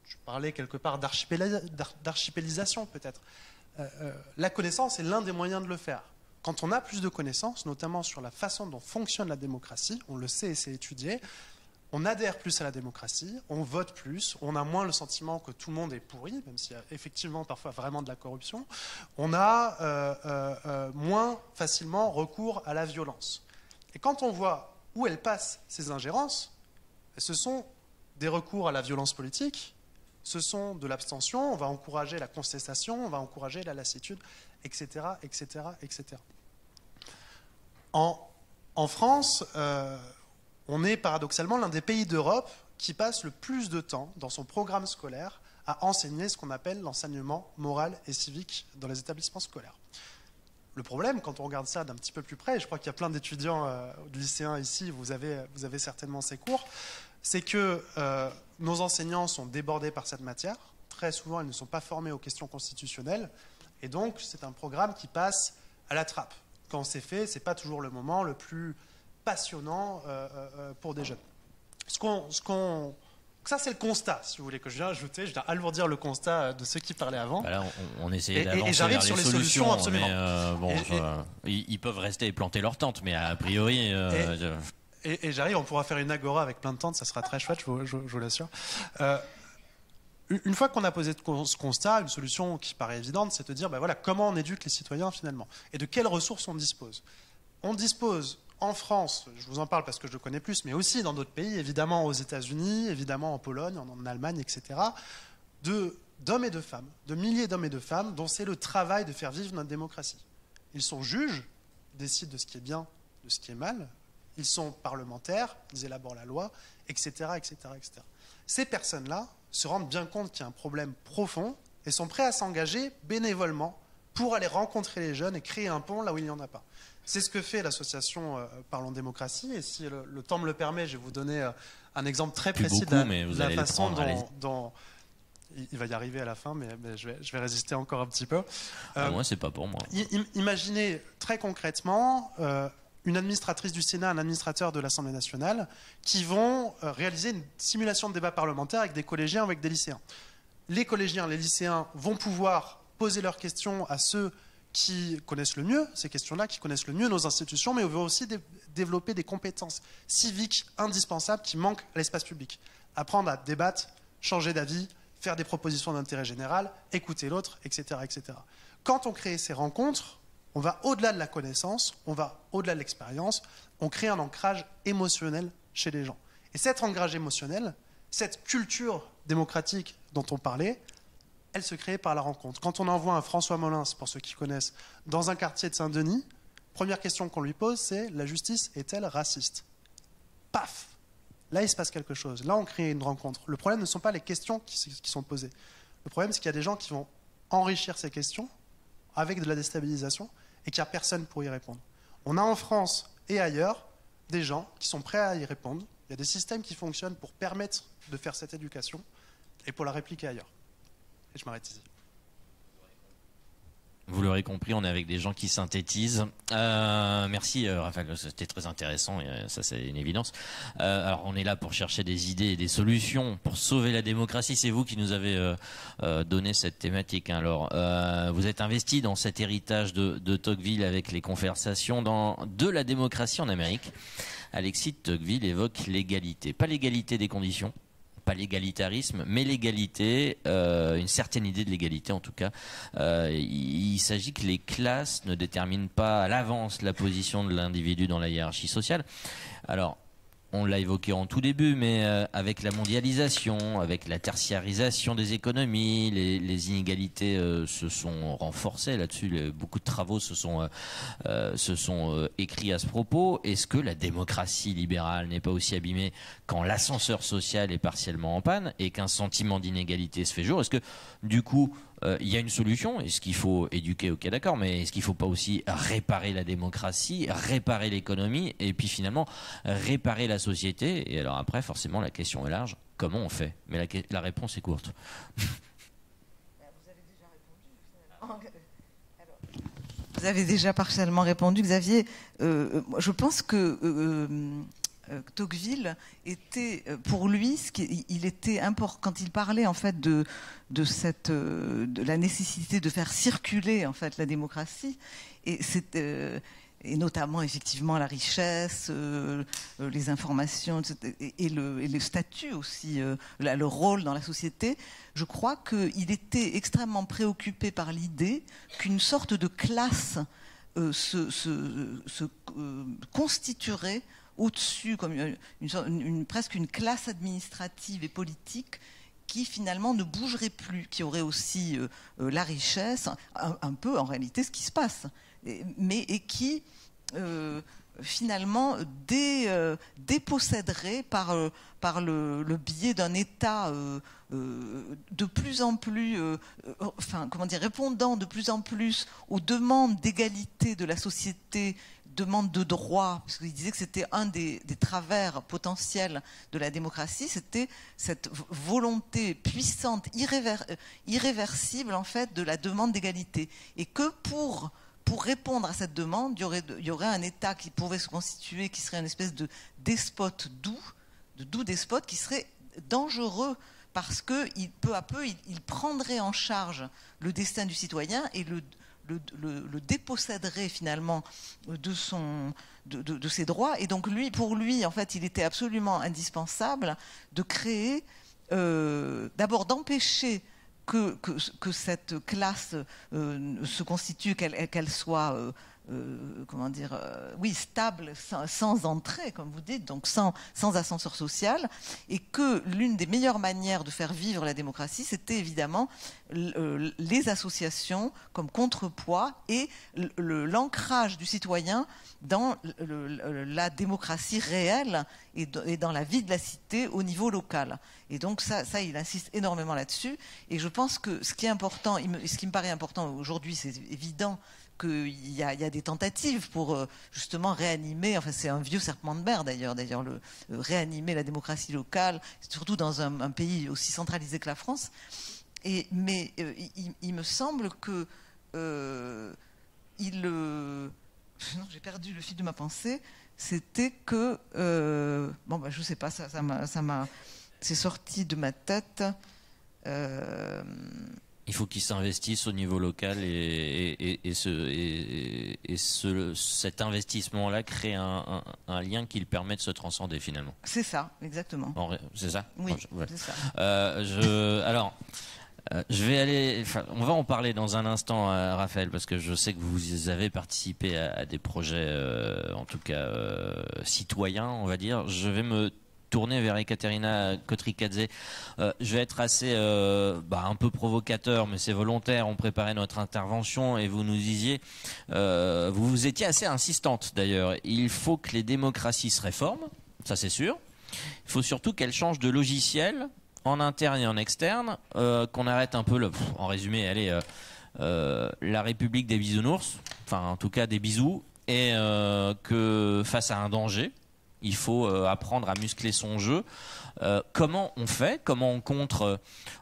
Speaker 5: je parlais quelque part d'archipélisation peut-être, la connaissance est l'un des moyens de le faire. Quand on a plus de connaissances, notamment sur la façon dont fonctionne la démocratie, on le sait et c'est étudié, on adhère plus à la démocratie, on vote plus, on a moins le sentiment que tout le monde est pourri, même s'il y a effectivement parfois vraiment de la corruption, on a moins facilement recours à la violence. Et quand on voit où elles passent ces ingérences, ce sont des recours à la violence politique, ce sont de l'abstention, on va encourager la contestation, on va encourager la lassitude, etc., etc., etc. En France, on est paradoxalement l'un des pays d'Europe qui passe le plus de temps dans son programme scolaire à enseigner ce qu'on appelle l'enseignement moral et civique dans les établissements scolaires. Le problème, quand on regarde ça d'un petit peu plus près, et je crois qu'il y a plein d'étudiants lycéens ici, vous avez certainement ces cours, c'est que nos enseignants sont débordés par cette matière. Très souvent, ils ne sont pas formés aux questions constitutionnelles. Et donc, c'est un programme qui passe à la trappe. Quand c'est fait, ce n'est pas toujours le moment le plus passionnant pour des jeunes. Ça, c'est le constat, si vous voulez, que je viens ajouter. Je viens alourdir le constat de ceux qui parlaient avant.
Speaker 1: Là, on essayait d'avancer vers les solutions, absolument. Mais ils peuvent rester et planter leur tente, mais a priori...
Speaker 5: Et j'arrive, on pourra faire une agora avec plein de tentes, ça sera très chouette, je vous l'assure. Une fois qu'on a posé ce constat, une solution qui paraît évidente, c'est de dire voilà, comment on éduque les citoyens finalement et de quelles ressources on dispose. On dispose en France, je vous en parle parce que je le connais plus, mais aussi dans d'autres pays, évidemment aux États-Unis, évidemment en Pologne, en Allemagne, etc., d'hommes et de femmes, de milliers d'hommes et de femmes dont c'est le travail de faire vivre notre démocratie. Ils sont juges, ils décident de ce qui est bien, de ce qui est mal, ils sont parlementaires, ils élaborent la loi, etc., etc., etc. Ces personnes-là se rendent bien compte qu'il y a un problème profond et sont prêts à s'engager bénévolement pour aller rencontrer les jeunes et créer un pont là où il n'y en a pas. C'est ce que fait l'association Parlons Démocratie. Et si le temps me le permet, je vais vous donner un exemple très précis de la façon dont il va y arriver à la fin, mais je vais résister encore un petit peu.
Speaker 1: Moi, c'est pas pour moi.
Speaker 5: Imaginez très concrètement une administratrice du Sénat, un administrateur de l'Assemblée nationale, qui vont réaliser une simulation de débat parlementaire avec des collégiens, avec des lycéens. Les collégiens, les lycéens vont pouvoir poser leurs questions à ceux qui connaissent le mieux ces questions-là, qui connaissent le mieux nos institutions, mais on veut aussi développer des compétences civiques indispensables qui manquent à l'espace public. Apprendre à débattre, changer d'avis, faire des propositions d'intérêt général, écouter l'autre, etc., etc. Quand on crée ces rencontres, On va au-delà de la connaissance, on va au-delà de l'expérience, on crée un ancrage émotionnel chez les gens. Et cet ancrage émotionnel, cette culture démocratique dont on parlait, elle se crée par la rencontre. Quand on envoie un François Molins, pour ceux qui connaissent, dans un quartier de Saint-Denis, première question qu'on lui pose, c'est « La justice est-elle raciste ?» Paf! Là, il se passe quelque chose. Là, on crée une rencontre. Le problème ne sont pas les questions qui sont posées. Le problème, c'est qu'il y a des gens qui vont enrichir ces questions avec de la déstabilisation et qu'il n'y a personne pour y répondre. On a en France et ailleurs des gens qui sont prêts à y répondre. Il y a des systèmes qui fonctionnent pour permettre de faire cette éducation et pour la répliquer ailleurs. Et je m'arrête ici.
Speaker 1: Vous l'aurez compris, on est avec des gens qui synthétisent. Merci Raphaël, c'était très intéressant, et ça c'est une évidence. Alors on est là pour chercher des idées et des solutions pour sauver la démocratie. C'est vous qui nous avez donné cette thématique. Alors vous êtes investi dans cet héritage de Tocqueville avec les conversations de la démocratie en Amérique. Alexis de Tocqueville évoque l'égalité, pas l'égalité des conditions, pas l'égalitarisme, mais l'égalité, une certaine idée de l'égalité en tout cas. Il s'agit que les classes ne déterminent pas à l'avance la position de l'individu dans la hiérarchie sociale. Alors, on l'a évoqué en tout début, mais avec la mondialisation, avec la tertiarisation des économies, les inégalités se sont renforcées là-dessus. Beaucoup de travaux se sont écrits à ce propos. Est-ce que la démocratie libérale n'est pas aussi abîmée quand l'ascenseur social est partiellement en panne et qu'un sentiment d'inégalité se fait jour? Est-ce que, du coup, il y a une solution? Est-ce qu'il faut éduquer? Ok, d'accord, mais est-ce qu'il ne faut pas aussi réparer la démocratie, réparer l'économie et puis finalement réparer la société? Et alors après, forcément, la question est large. Comment on fait? Mais la réponse est courte.
Speaker 3: Vous avez déjà partiellement répondu, Xavier. Je pense que Tocqueville était, pour lui, il était important quand il parlait en fait de la nécessité de faire circuler en fait la démocratie, et notamment effectivement la richesse, les informations et le statut aussi, le rôle dans la société. Je crois qu'il était extrêmement préoccupé par l'idée qu'une sorte de classe se constituerait au-dessus, comme presque une classe administrative et politique qui finalement ne bougerait plus, qui aurait aussi la richesse, un peu en réalité ce qui se passe, et qui finalement déposséderait par le biais d'un État de plus en plus, répondant de plus en plus aux demandes d'égalité de la société, demande de droit, parce qu'il disait que c'était un des travers potentiels de la démocratie, c'était cette volonté puissante, irréversible en fait, de la demande d'égalité, et que pour répondre à cette demande, il y aurait un État qui pouvait se constituer, qui serait une espèce de despote doux despote, qui serait dangereux parce que peu à peu il prendrait en charge le destin du citoyen et le déposséderait finalement de ses droits. Et donc pour lui, en fait, il était absolument indispensable de créer, d'abord d'empêcher que cette classe se constitue, qu'elle soit stable, sans entrée, comme vous dites, donc sans ascenseur social, et que l'une des meilleures manières de faire vivre la démocratie, c'était évidemment les associations comme contrepoids et l'ancrage du citoyen dans la démocratie réelle et dans la vie de la cité au niveau local. Et donc ça, il insiste énormément là-dessus. Et je pense que ce qui est important, ce qui me paraît important aujourd'hui, c'est évident qu'il y a des tentatives pour justement réanimer, enfin c'est un vieux serpent de mer d'ailleurs, réanimer la démocratie locale, surtout dans un pays aussi centralisé que la France. Mais il me semble que j'ai perdu le fil de ma pensée. C'était que je sais pas, c'est sorti de ma tête.
Speaker 1: Il faut qu'ils s'investissent au niveau local et cet investissement-là crée un lien qui le permet de se transcender finalement.
Speaker 3: C'est ça, exactement.
Speaker 1: C'est ça ?
Speaker 3: Oui, c'est ça.
Speaker 1: Alors, On va en parler dans un instant, Raphaël, parce que je sais que vous avez participé à des projets, en tout cas citoyens, on va dire. Je vais me tourner vers Ekaterina Kotrikadze. Je vais être assez un peu provocateur, mais c'est volontaire. On préparait notre intervention et vous nous disiez, vous étiez assez insistante d'ailleurs. Il faut que les démocraties se réforment, ça c'est sûr. Il faut surtout qu'elles changent de logiciel en interne et en externe, qu'on arrête un peu en résumé, allez, la République des bisounours, enfin en tout cas des bisous, et que face à un danger, il faut apprendre à muscler son jeu. Comment on fait, comment on contre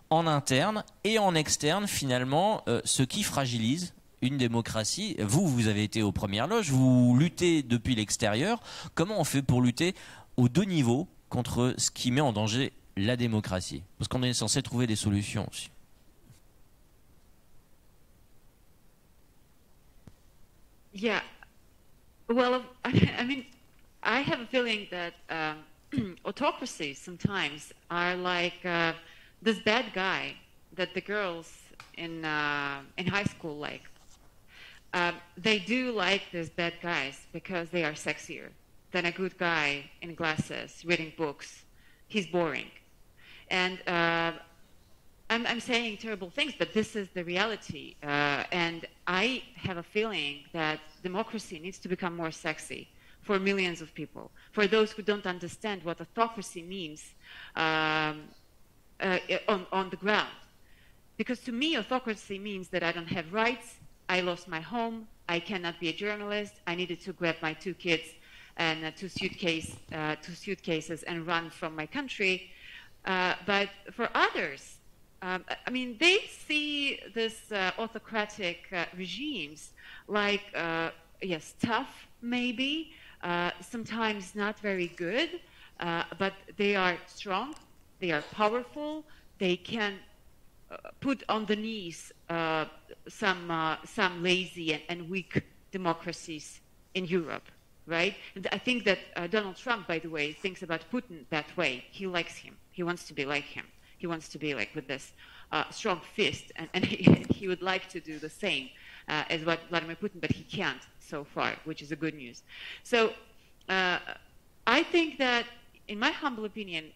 Speaker 1: en interne et en externe finalement ce qui fragilise une démocratie. Vous avez été aux premières loges, vous luttez depuis l'extérieur. Comment on fait pour lutter aux deux niveaux contre ce qui met en danger la démocratie? Parce qu'on est censé trouver des solutions aussi.
Speaker 4: Yeah. Well, I mean, I have a feeling that autocracies sometimes are like this bad guy that the girls in high school like. They do like these bad guys because they are sexier than a good guy in glasses reading books. He's boring. And I'm saying terrible things, but this is the reality. And I have a feeling that democracy needs to become more sexy for millions of people. For those who don't understand what autocracy means on the ground. Because to me, autocracy means that I don't have rights, I lost my home, I cannot be a journalist, I needed to grab my two kids and two suitcases and run from my country. But for others, I mean, they see this autocratic regimes like, yes, tough maybe, sometimes not very good, but they are strong, they are powerful, they can put on the knees some lazy and weak democracies in Europe, right? And I think that Donald Trump, by the way, thinks about Putin that way. He likes him. He wants to be like him. He wants to be like with this strong fist, and he would like to do the same as what Vladimir Putin, but he can't so far, which is a good news. So I think that, in my humble opinion,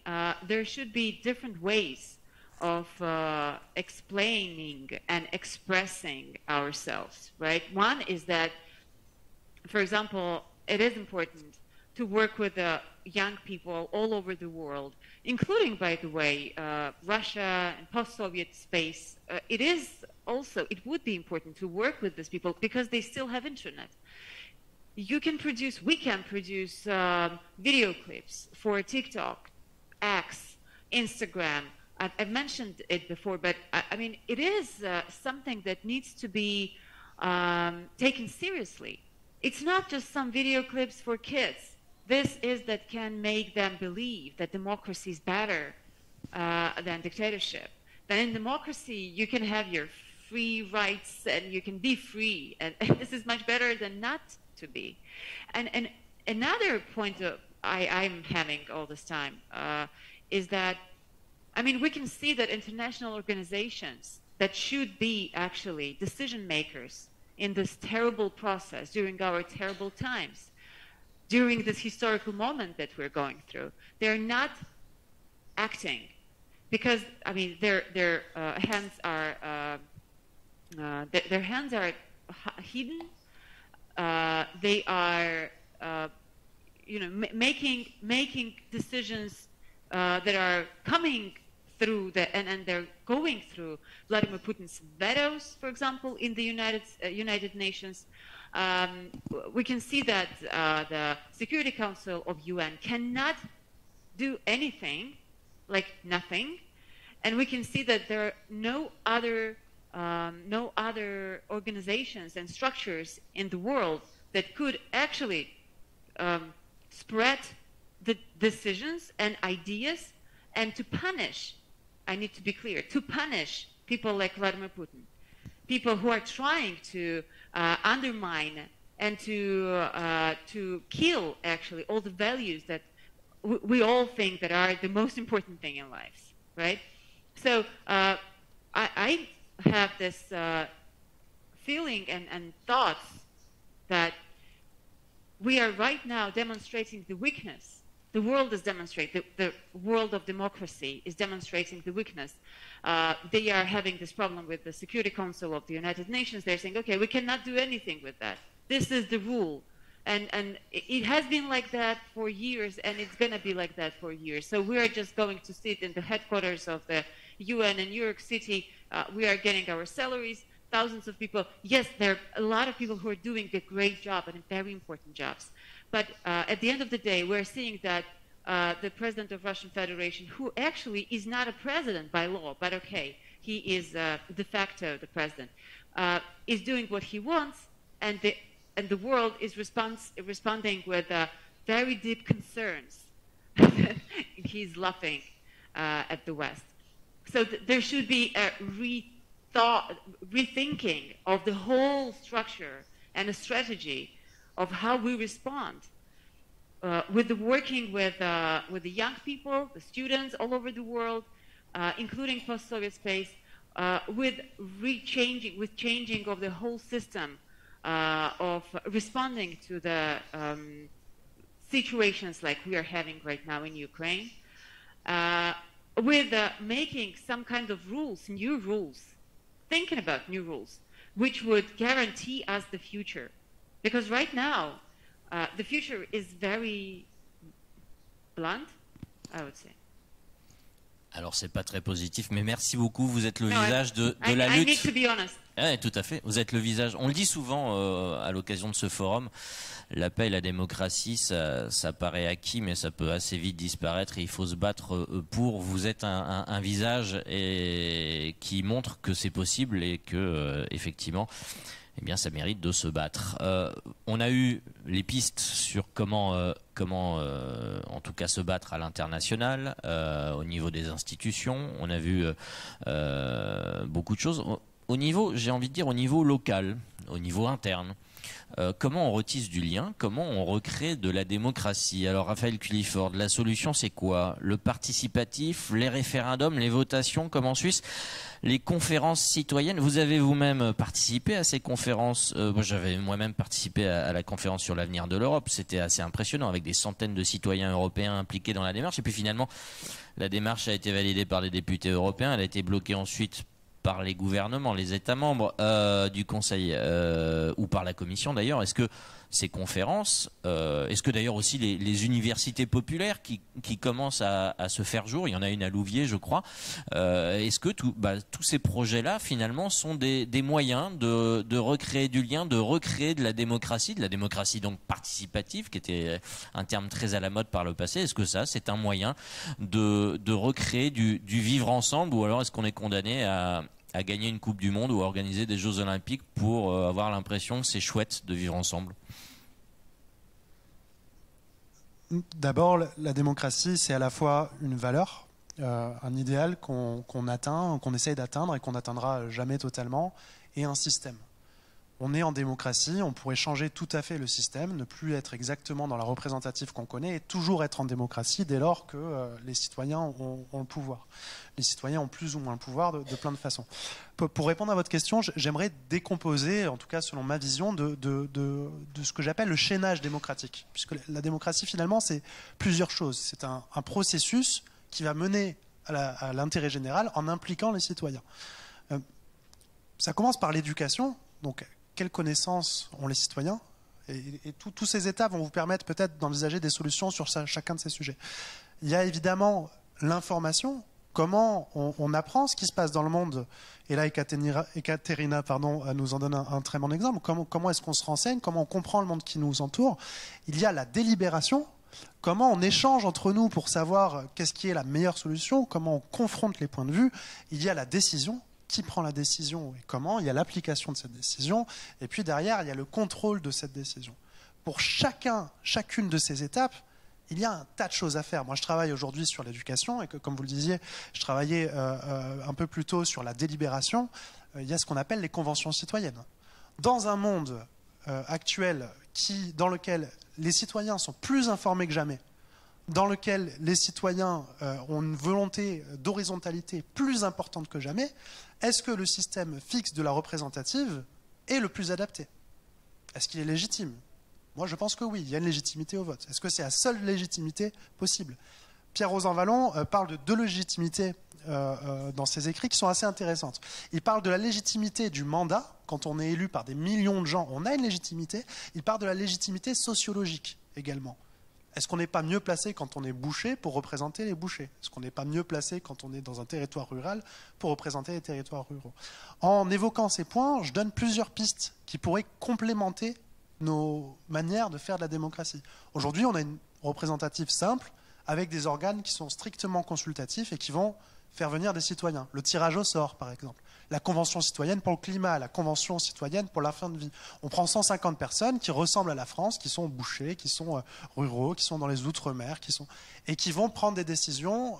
Speaker 4: there should be different ways of explaining and expressing ourselves, right? One is that, for example, it is important to work with young people all over the world, including, by the way, Russia and post-Soviet space. It would be important to work with these people because they still have internet. We can produce video clips for TikTok, X, Instagram. I've mentioned it before, but I mean, it is something that needs to be taken seriously. It's not just some video clips for kids. This is that can make them believe that democracy is better than dictatorship. That in democracy, you can have your free rights and you can be free. And this is much better than not to be. And another point I'm having all this time is that, I mean, we can see that international organizations that should be actually decision makers in this terrible process during our terrible times, during this historical moment that we're going through, they're not acting because, I mean, their hands are hidden. They are, making decisions that are coming through and they're going through Vladimir Putin's vetoes, for example, in the United Nations. We can see that the Security Council of UN cannot do anything, like nothing, and we can see that there are no other organizations and structures in the world that could actually spread the decisions and ideas and to punish, I need to be clear, to punish people like Vladimir Putin, people who are trying to undermine and to kill actually all the values that we all think that are the most important thing in life, right? So I have this feeling and thoughts that we are right now demonstrating the weakness. The world is demonstrating, the world of democracy is demonstrating the weakness. They are having this problem with the Security Council of the United Nations. They're saying, okay, we cannot do anything with that. This is the rule. And it has been like that for years, and it's going to be like that for years. So we are just going to sit in the headquarters of the UN in New York City. We are getting our salaries, thousands of people. Yes, there are a lot of people who are doing a great job and very important jobs. But at the end of the day, we're seeing that the president of Russian Federation, who actually is not a president by law, but okay, he is de facto the president, is doing what he wants, and the world is responding with very deep concerns. He's laughing at the West. So there should be a rethinking of the whole structure and a strategy of how we respond. Working with the young people, the students all over the world, including post-Soviet space, with changing of the whole system of responding to the situations like we are having right now in Ukraine, with making some kind of rules, new rules, thinking about new rules, which would guarantee us the future. Because right now, the future is very blunt, I would say.
Speaker 1: Alors c'est pas très positif, mais merci beaucoup. Vous êtes le visage de la lutte.
Speaker 4: I need to be honest.
Speaker 1: Ouais, tout à fait. Vous êtes le visage. On le dit souvent à l'occasion de ce forum. La paix et la démocratie, ça paraît acquis, mais ça peut assez vite disparaître. Et il faut se battre pour. Vous êtes un visage qui montre que c'est possible et que effectivement, eh bien, ça mérite de se battre. On a eu les pistes sur comment en tout cas se battre à l'international, au niveau des institutions. On a vu beaucoup de choses. Au niveau, j'ai envie de dire, au niveau local, au niveau interne. Comment on retisse du lien, comment on recrée de la démocratie. Alors Raphaël Culliford, la solution c'est quoi? Le participatif, les référendums, les votations comme en Suisse, les conférences citoyennes. Vous avez vous-même participé à ces conférences. J'avais moi-même participé à la conférence sur l'avenir de l'Europe. C'était assez impressionnant avec des centaines de citoyens européens impliqués dans la démarche. Et puis finalement, la démarche a été validée par les députés européens. Elle a été bloquée ensuite par les gouvernements, les États membres du Conseil ou par la Commission d'ailleurs. Est-ce que ces conférences, est-ce que d'ailleurs aussi les universités populaires qui commencent à se faire jour, il y en a une à Louviers je crois, est-ce que tous ces projets-là finalement sont des moyens de recréer du lien, de recréer de la démocratie donc participative qui était un terme très à la mode par le passé? Est-ce que ça c'est un moyen de recréer du vivre ensemble, ou alors est-ce qu'on est condamné à gagner une Coupe du Monde ou à organiser des Jeux Olympiques pour avoir l'impression que c'est chouette de vivre ensemble?
Speaker 5: D'abord, la démocratie, c'est à la fois une valeur, un idéal qu'on atteint, qu'on essaye d'atteindre et qu'on n'atteindra jamais totalement, et un système. On est en démocratie, on pourrait changer tout à fait le système, ne plus être exactement dans la représentative qu'on connaît et toujours être en démocratie dès lors que les citoyens ont le pouvoir. Les citoyens ont plus ou moins le pouvoir de plein de façons. Pour répondre à votre question, j'aimerais décomposer, en tout cas selon ma vision, de ce que j'appelle le chaînage démocratique. Puisque la démocratie, finalement, c'est plusieurs choses. C'est un processus qui va mener à l'intérêt général en impliquant les citoyens. Ça commence par l'éducation, donc quelles connaissances ont les citoyens, et tous ces étapes vont vous permettre peut-être d'envisager des solutions sur chacun de ces sujets. Il y a évidemment l'information, comment on apprend ce qui se passe dans le monde, et là Ekaterina nous en donne un très bon exemple, comment est-ce qu'on se renseigne, comment on comprend le monde qui nous entoure. Il y a la délibération, comment on échange entre nous pour savoir qu'est-ce qui est la meilleure solution, comment on confronte les points de vue. Il y a la décision, qui prend la décision et comment, il y a l'application de cette décision, et puis derrière, il y a le contrôle de cette décision. Pour chacune de ces étapes, il y a un tas de choses à faire. Moi, je travaille aujourd'hui sur l'éducation, et que, comme vous le disiez, je travaillais un peu plus tôt sur la délibération. Il y a ce qu'on appelle les conventions citoyennes. Dans un monde actuel dans lequel les citoyens sont plus informés que jamais, dans lequel les citoyens ont une volonté d'horizontalité plus importante que jamais, Est-ce que le système fixe de la représentative est le plus adapté? Est-ce qu'il est légitime? Moi, je pense que oui, il y a une légitimité au vote. Est-ce que c'est la seule légitimité possible? Pierre Rosanvallon parle de deux légitimités dans ses écrits qui sont assez intéressantes. Il parle de la légitimité du mandat. Quand on est élu par des millions de gens, on a une légitimité. Il parle de la légitimité sociologique également. Est-ce qu'on n'est pas mieux placé quand on est boucher pour représenter les bouchers? Est-ce qu'on n'est pas mieux placé quand on est dans un territoire rural pour représenter les territoires ruraux? En évoquant ces points, je donne plusieurs pistes qui pourraient complémenter nos manières de faire de la démocratie. Aujourd'hui, on a une représentative simple avec des organes qui sont strictement consultatifs et qui vont faire venir des citoyens. Le tirage au sort, par exemple. La convention citoyenne pour le climat, la convention citoyenne pour la fin de vie. On prend 150 personnes qui ressemblent à la France, qui sont bouchers, qui sont ruraux, qui sont dans les outre-mer, et qui vont prendre des décisions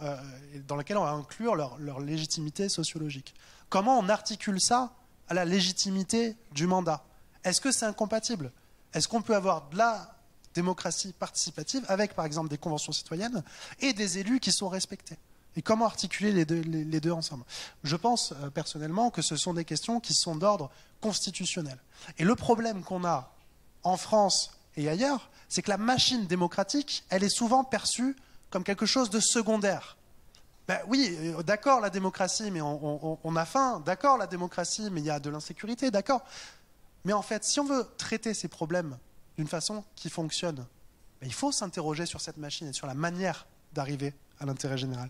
Speaker 5: dans lesquelles on va inclure leur légitimité sociologique. Comment on articule ça à la légitimité du mandat? Est-ce que c'est incompatible? Est-ce qu'on peut avoir de la démocratie participative avec, par exemple, des conventions citoyennes et des élus qui sont respectés? Et comment articuler les deux ensemble? Je pense personnellement que ce sont des questions qui sont d'ordre constitutionnel. Et le problème qu'on a en France et ailleurs, c'est que la machine démocratique, elle est souvent perçue comme quelque chose de secondaire. Ben oui, d'accord la démocratie, mais on a faim, d'accord la démocratie, mais il y a de l'insécurité, d'accord. Mais en fait, si on veut traiter ces problèmes d'une façon qui fonctionne, ben il faut s'interroger sur cette machine et sur la manière d'arriver à l'intérêt général.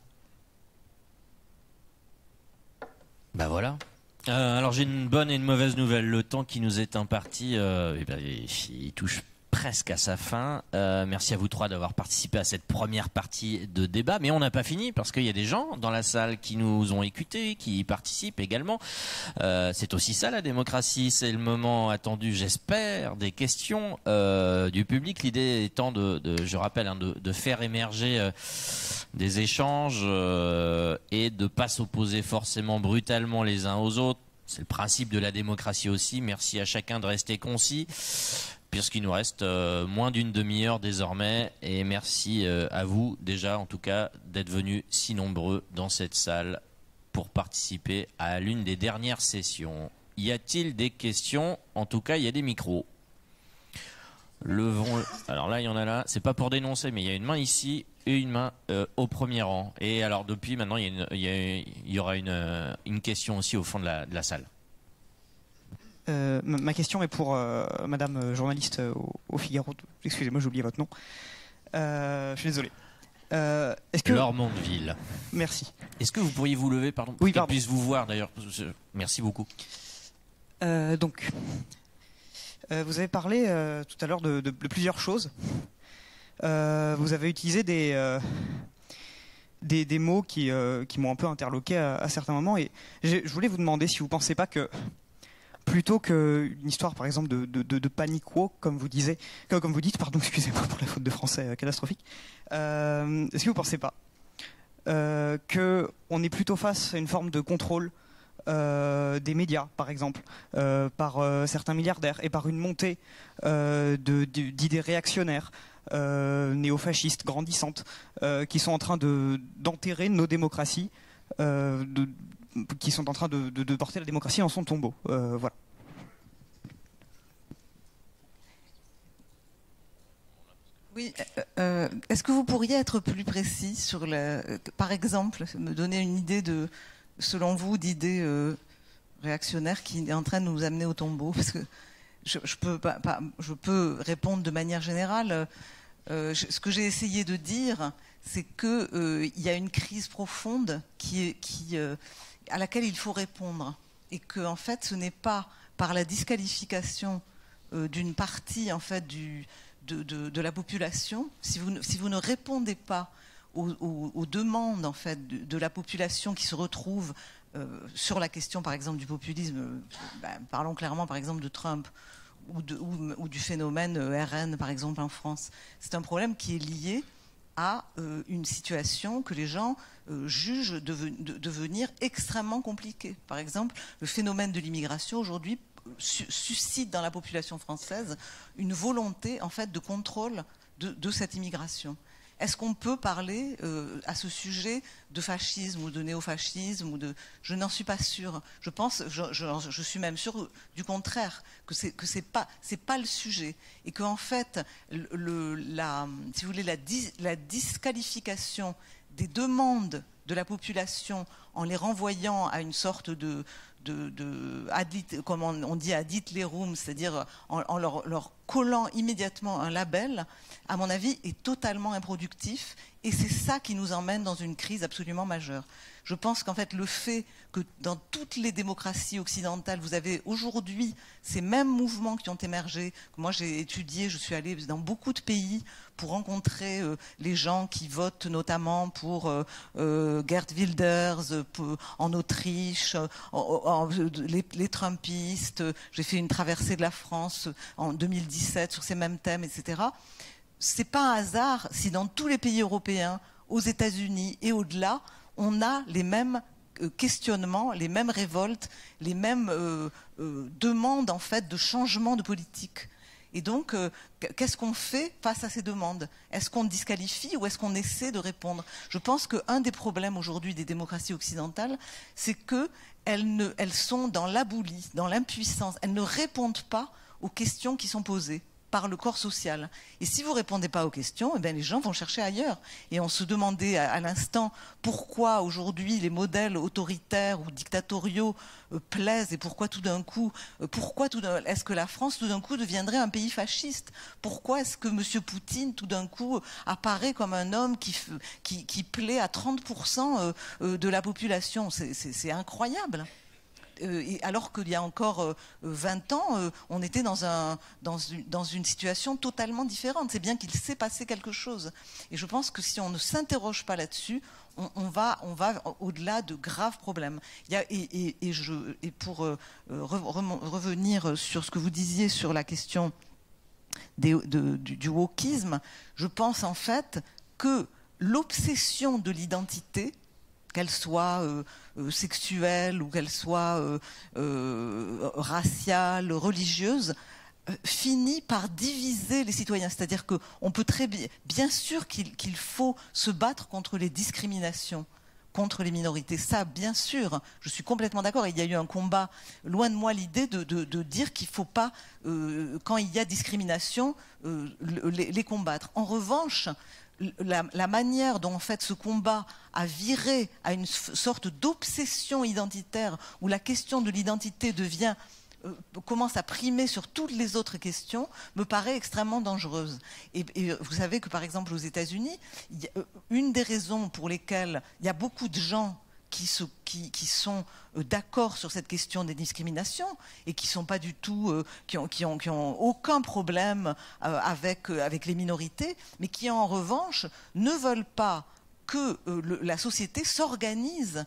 Speaker 1: Ben voilà. Alors j'ai une bonne et une mauvaise nouvelle. Le temps qui nous est imparti, il touche presque à sa fin. Merci à vous trois d'avoir participé à cette première partie de débat. Mais on n'a pas fini parce qu'il y a des gens dans la salle qui nous ont écoutés, qui y participent également. C'est aussi ça la démocratie. C'est le moment attendu, j'espère, des questions du public. L'idée étant je rappelle, de faire émerger des échanges et de ne pas s'opposer forcément brutalement les uns aux autres. C'est le principe de la démocratie aussi. Merci à chacun de rester concis, puisqu'il nous reste moins d'une demi-heure désormais. Et merci à vous déjà, en tout cas, d'être venus si nombreux dans cette salle pour participer à l'une des dernières sessions. Y a-t-il des questions? En tout cas, il y a des micros. Levons. Alors là, il y en a là. C'est pas pour dénoncer, mais il y a une main ici et une main au premier rang. Et alors depuis maintenant, il y aura une question aussi au fond de la salle.
Speaker 6: Ma question est pour madame journaliste au Figaro. Excusez-moi, j'ai oublié votre nom. Je suis désolé.
Speaker 1: Laure Mondeville.
Speaker 6: Merci.
Speaker 1: Est-ce que vous pourriez vous lever, pardon, pour qu'elle puisse vous voir d'ailleurs? Merci beaucoup.
Speaker 6: Donc, vous avez parlé tout à l'heure de plusieurs choses. Vous avez utilisé des mots qui m'ont un peu interloqué à certains moments. Et je voulais vous demander si vous ne pensez pas que, plutôt qu'une histoire, par exemple, de panic walk, comme vous dites, excusez-moi pour la faute de français catastrophique, est-ce que vous ne pensez pas qu'on est plutôt face à une forme de contrôle des médias, par exemple, par certains milliardaires, et par une montée d'idées réactionnaires, néofascistes, grandissantes, qui sont en train d'enterrer nos démocraties, qui sont en train de porter la démocratie dans son tombeau. Voilà.
Speaker 3: Oui, est-ce que vous pourriez être plus précis sur par exemple, me donner une idée selon vous, d'idées réactionnaires qui est en train de nous amener au tombeau? Parce que je peux répondre de manière générale. Ce que j'ai essayé de dire, c'est qu'il y a une crise profonde à laquelle il faut répondre. Et que, en fait, ce n'est pas par la disqualification d'une partie en fait, de la population. Si vous ne répondez pas aux demandes en fait, de la population qui se retrouve sur la question, par exemple, du populisme, parlons clairement, par exemple, de Trump ou du phénomène RN, par exemple, en France. C'est un problème qui est lié à une situation que les gens jugent devenir extrêmement compliquée. Par exemple, le phénomène de l'immigration, aujourd'hui, suscite dans la population française une volonté, en fait, de contrôle de cette immigration. est-ce qu'on peut parler à ce sujet de fascisme ou de néofascisme Je n'en suis pas sûre. Je pense, je suis même sûre du contraire, que c'est pas le sujet, et qu'en fait, si vous voulez, la disqualification des demandes de la population en les renvoyant à une sorte comme on dit ad hitlerum, c'est-à-dire en leur collant immédiatement un label, à mon avis, est totalement improductif, et c'est ça qui nous emmène dans une crise absolument majeure. Je pense qu'en fait, le fait que dans toutes les démocraties occidentales, vous avez aujourd'hui ces mêmes mouvements qui ont émergé, que moi j'ai étudié, je suis allée dans beaucoup de pays pour rencontrer les gens qui votent notamment pour Geert Wilders en Autriche, les Trumpistes. J'ai fait une traversée de la France en 2017 sur ces mêmes thèmes, etc. C'est pas un hasard si dans tous les pays européens, aux États-Unis et au-delà, on a les mêmes questionnements, les mêmes révoltes, les mêmes demandes en fait de changement de politique. Et donc, qu'est-ce qu'on fait face à ces demandes? Est-ce qu'on disqualifie ou est-ce qu'on essaie de répondre? Je pense qu'un des problèmes aujourd'hui des démocraties occidentales, c'est qu'elles sont dans l'aboulie, dans l'impuissance. Elles ne répondent pas aux questions qui sont posées par le corps social. Et si vous ne répondez pas aux questions, eh bien, les gens vont chercher ailleurs. Et on se demandait à l'instant pourquoi aujourd'hui les modèles autoritaires ou dictatoriaux plaisent, et pourquoi tout d'un coup, est-ce que la France tout d'un coup deviendrait un pays fasciste? Pourquoi est-ce que M. Poutine tout d'un coup apparaît comme un homme qui plaît à 30% de la population? C'est incroyable. Alors qu'il y a encore 20 ans, on était dans une situation totalement différente. C'est bien qu'il s'est passé quelque chose. Et je pense que si on ne s'interroge pas là-dessus, on va au-delà de graves problèmes. Et pour revenir sur ce que vous disiez sur la question du wokisme, je pense en fait que l'obsession de l'identité, qu'elle soit sexuelle ou qu'elle soit raciale, religieuse, finit par diviser les citoyens. C'est-à-dire qu'on peut bien sûr qu'il faut se battre contre les discriminations, contre les minorités. Ça, bien sûr, je suis complètement d'accord. Il y a eu un combat, loin de moi l'idée de dire qu'il ne faut pas, quand il y a discrimination, les combattre. En revanche, la manière dont en fait ce combat a viré à une sorte d'obsession identitaire, où la question de l'identité commence à primer sur toutes les autres questions, me paraît extrêmement dangereuse. Et vous savez que par exemple aux États-Unis, une des raisons pour lesquelles il y a beaucoup de gens qui sont d'accord sur cette question des discriminations et qui sont pas du tout, qui ont aucun problème avec les minorités, mais qui en revanche ne veulent pas que la société s'organise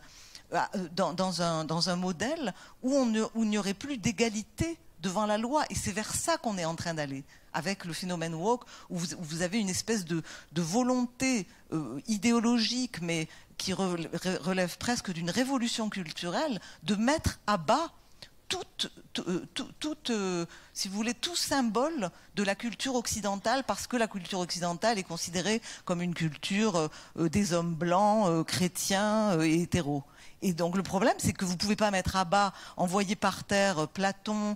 Speaker 3: dans un modèle où il n'y aurait plus d'égalité devant la loi. Et c'est vers ça qu'on est en train d'aller, avec le phénomène woke, où vous avez une espèce de volonté idéologique, mais qui relève presque d'une révolution culturelle, de mettre à bas si vous voulez, tout symbole de la culture occidentale, parce que la culture occidentale est considérée comme une culture des hommes blancs, chrétiens et hétéros. Et donc le problème, c'est que vous ne pouvez pas mettre à bas, envoyer par terre Platon,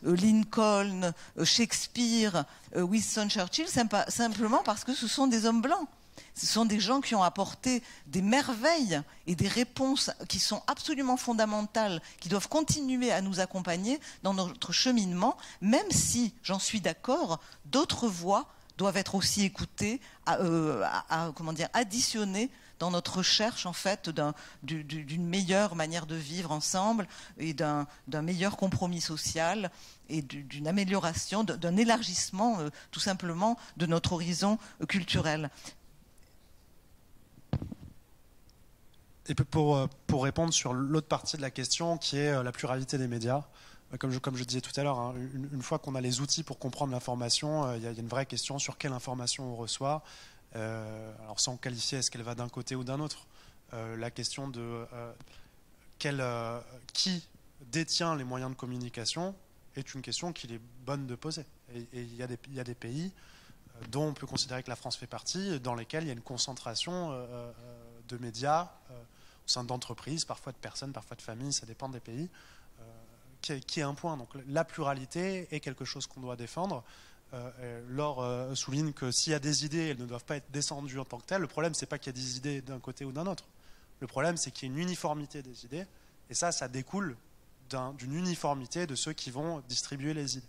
Speaker 3: Lincoln, Shakespeare, Winston Churchill, simplement parce que ce sont des hommes blancs. Ce sont des gens qui ont apporté des merveilles et des réponses qui sont absolument fondamentales, qui doivent continuer à nous accompagner dans notre cheminement, même si, j'en suis d'accord, d'autres voix doivent être aussi écoutées, additionnées dans notre recherche en fait d'une meilleure manière de vivre ensemble et d'un meilleur compromis social et d'une amélioration, d'un élargissement tout simplement de notre horizon culturel.
Speaker 5: Et pour répondre sur l'autre partie de la question, qui est la pluralité des médias, comme je disais tout à l'heure, hein, une fois qu'on a les outils pour comprendre l'information, il y a une vraie question sur quelle information on reçoit. Alors sans qualifier, est-ce qu'elle va d'un côté ou d'un autre, la question de qui détient les moyens de communication est une question qu'il est bonne de poser. Et il y a des pays, dont on peut considérer que la France fait partie, dans lesquels il y a une concentration de médias au sein d'entreprises, parfois de personnes, parfois de familles, ça dépend des pays, qui est un point. Donc la pluralité est quelque chose qu'on doit défendre. Laure souligne que s'il y a des idées, elles ne doivent pas être descendues en tant que telles. Le problème, c'est pas qu'il y a des idées d'un côté ou d'un autre. Le problème, c'est qu'il y a une uniformité des idées, et ça découle d'une uniformité de ceux qui vont distribuer les idées.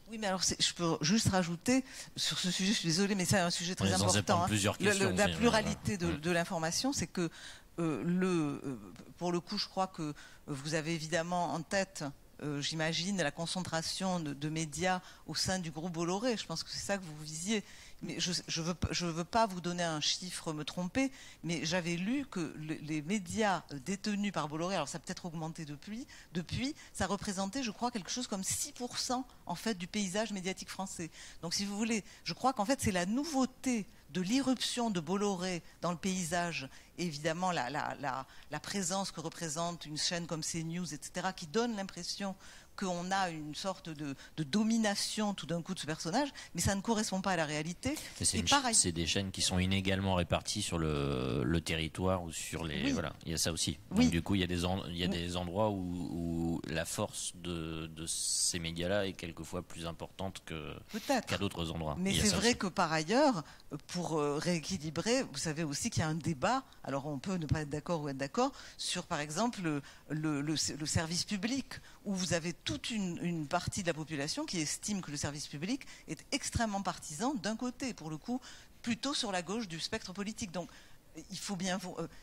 Speaker 3: Oui, mais alors je peux juste rajouter sur ce sujet, je suis désolée, mais c'est un sujet très important. La pluralité de l'information, c'est que pour le coup, je crois que vous avez évidemment en tête, j'imagine, la concentration de médias au sein du groupe Bolloré. Je pense que c'est ça que vous visiez. Mais je veux pas vous donner un chiffre, me tromper, mais j'avais lu que les médias détenus par Bolloré, alors ça a peut-être augmenté depuis, ça représentait, je crois, quelque chose comme 6% en fait du paysage médiatique français. Donc si vous voulez, je crois qu'en fait c'est la nouveauté de l'irruption de Bolloré dans le paysage, évidemment la présence que représente une chaîne comme CNews, etc., qui donne l'impression qu'on a une sorte de domination tout d'un coup de ce personnage, mais ça ne correspond pas à la réalité.
Speaker 1: C'est des chaînes qui sont inégalement réparties sur le territoire ou sur les... Oui. Voilà, il y a ça aussi.
Speaker 3: Oui.
Speaker 1: Donc, du coup, il y a des endroits où la force de ces médias-là est quelquefois plus importante qu'à d'autres endroits.
Speaker 3: Mais c'est vrai que par ailleurs, pour rééquilibrer, vous savez aussi qu'il y a un débat, alors on peut ne pas être d'accord ou être d'accord, sur par exemple le service public, où vous avez toute une partie de la population qui estime que le service public est extrêmement partisan d'un côté, pour le coup, plutôt sur la gauche du spectre politique. Donc, il faut bien...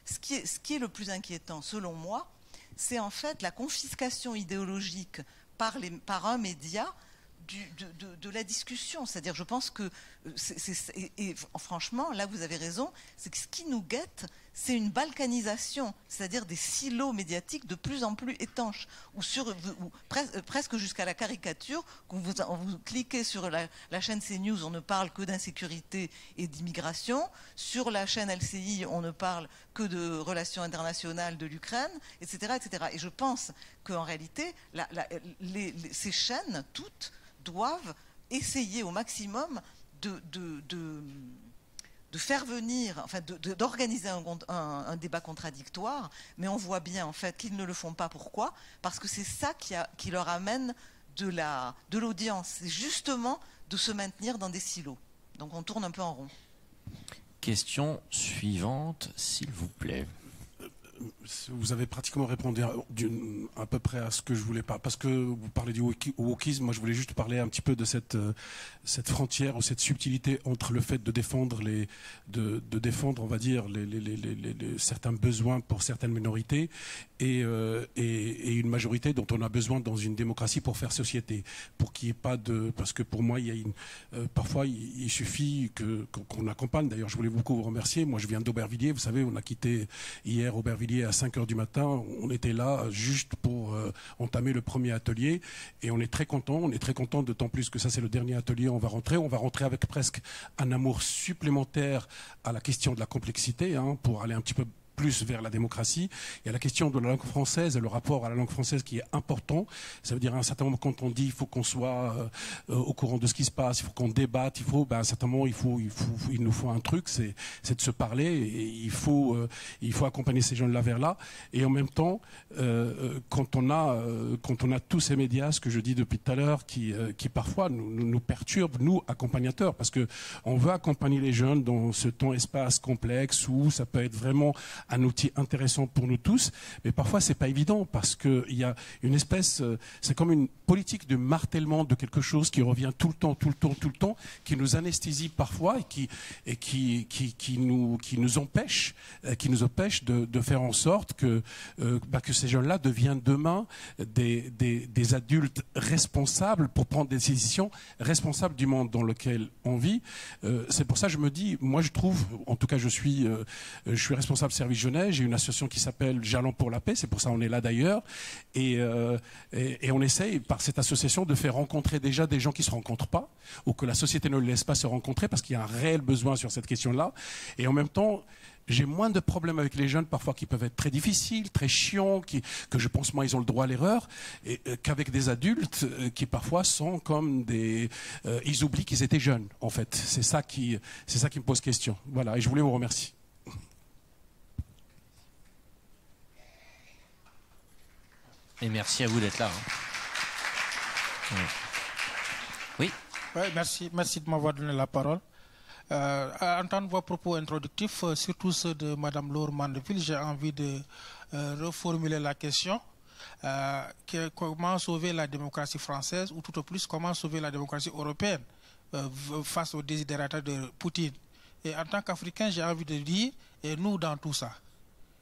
Speaker 3: ce qui est le plus inquiétant, selon moi, c'est en fait la confiscation idéologique par un média de la discussion. C'est-à-dire, je pense que, et franchement, là vous avez raison, c'est que ce qui nous guette, c'est une balkanisation, c'est-à-dire des silos médiatiques de plus en plus étanches, ou presque jusqu'à la caricature, quand vous cliquez sur la chaîne CNews, on ne parle que d'insécurité et d'immigration, sur la chaîne LCI, on ne parle que de relations internationales de l'Ukraine, etc., etc. Et je pense qu'en réalité, ces chaînes, toutes, doivent essayer au maximum de faire venir, enfin d'organiser un débat contradictoire, mais on voit bien en fait qu'ils ne le font pas. Pourquoi ? Parce que c'est ça qui leur amène de l'audience, c'est justement de se maintenir dans des silos. Donc on tourne un peu en rond.
Speaker 1: Question suivante, s'il vous plaît.
Speaker 7: Vous avez pratiquement répondu à peu près à ce que je voulais pas, parce que vous parlez du wokisme. Moi, je voulais juste parler un petit peu de cette frontière ou cette subtilité entre le fait de défendre on va dire, certains besoins pour certaines minorités et une majorité dont on a besoin dans une démocratie pour faire société, pour qu'il n'y ait pas parce que pour moi, parfois il suffit qu'on accompagne. D'ailleurs, je voulais beaucoup vous remercier. Moi, je viens d'Aubervilliers. Vous savez, on a quitté hier Aubervilliers à 5h du matin. On était là juste pour entamer le premier atelier, et on est très content. On est très content, d'autant plus que ça, c'est le dernier atelier. On va rentrer avec presque un amour supplémentaire à la question de la complexité, pour aller un petit peu plus vers la démocratie. Il y a la question de la langue française et le rapport à la langue française qui est important. Ça veut dire, à un certain moment, quand on dit il faut qu'on soit au courant de ce qui se passe, il faut qu'on débatte, à un certain moment, il nous faut un truc, c'est de se parler, et il faut accompagner ces jeunes-là vers là. Et en même temps, quand on a tous ces médias, ce que je dis depuis tout à l'heure, qui parfois nous perturbent, nous, accompagnateurs, parce que on veut accompagner les jeunes dans ce temps-espace complexe où ça peut être vraiment un outil intéressant pour nous tous, mais parfois c'est pas évident, parce qu'il y a une espèce, c'est comme une politique de martèlement de quelque chose qui revient tout le temps, qui nous anesthésie parfois et qui nous empêche de faire en sorte que ces jeunes-là deviennent demain des adultes responsables pour prendre des décisions responsables du monde dans lequel on vit. C'est pour ça que je me dis, moi je trouve, en tout cas je suis responsable service Paris-Genève. J'ai une association qui s'appelle Jalons pour la paix, c'est pour ça qu'on est là d'ailleurs. Et on essaye, par cette association, de faire rencontrer déjà des gens qui ne se rencontrent pas, ou que la société ne les laisse pas se rencontrer, parce qu'il y a un réel besoin sur cette question-là. Et en même temps, j'ai moins de problèmes avec les jeunes, parfois qui peuvent être très difficiles, très chiants, que je pense, moi, ils ont le droit à l'erreur, qu'avec des adultes qui parfois sont comme des... ils oublient qu'ils étaient jeunes, en fait. C'est ça qui me pose question. Voilà, et je voulais vous remercier.
Speaker 1: Et merci à vous d'être là. Oui.
Speaker 8: Ouais, merci de m'avoir donné la parole. À entendre vos propos introductifs, surtout ceux de Mme Laure Mandeville, j'ai envie de reformuler la question. Comment sauver la démocratie française, ou tout au plus, comment sauver la démocratie européenne face aux desiderata de Poutine. Et en tant qu'Africain, j'ai envie de dire, et nous dans tout ça.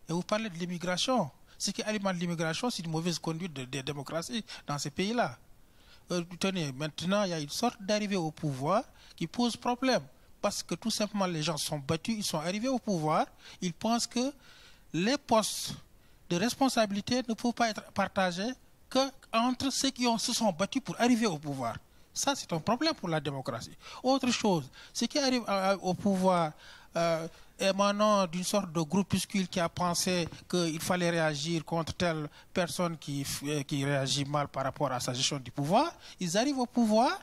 Speaker 8: Et vous parlez de l'immigration. Ce qui alimente l'immigration, c'est une mauvaise conduite des démocraties dans ces pays-là. Tenez, maintenant, il y a une sorte d'arrivée au pouvoir qui pose problème. Parce que tout simplement, les gens sont battus, ils sont arrivés au pouvoir, ils pensent que les postes de responsabilité ne peuvent pas être partagés qu'entre ceux qui se sont battus pour arriver au pouvoir. Ça, c'est un problème pour la démocratie. Autre chose, ceux qui arrivent au pouvoir émanant d'une sorte de groupuscule qui a pensé qu'il fallait réagir contre telle personne qui réagit mal par rapport à sa gestion du pouvoir, ils arrivent au pouvoir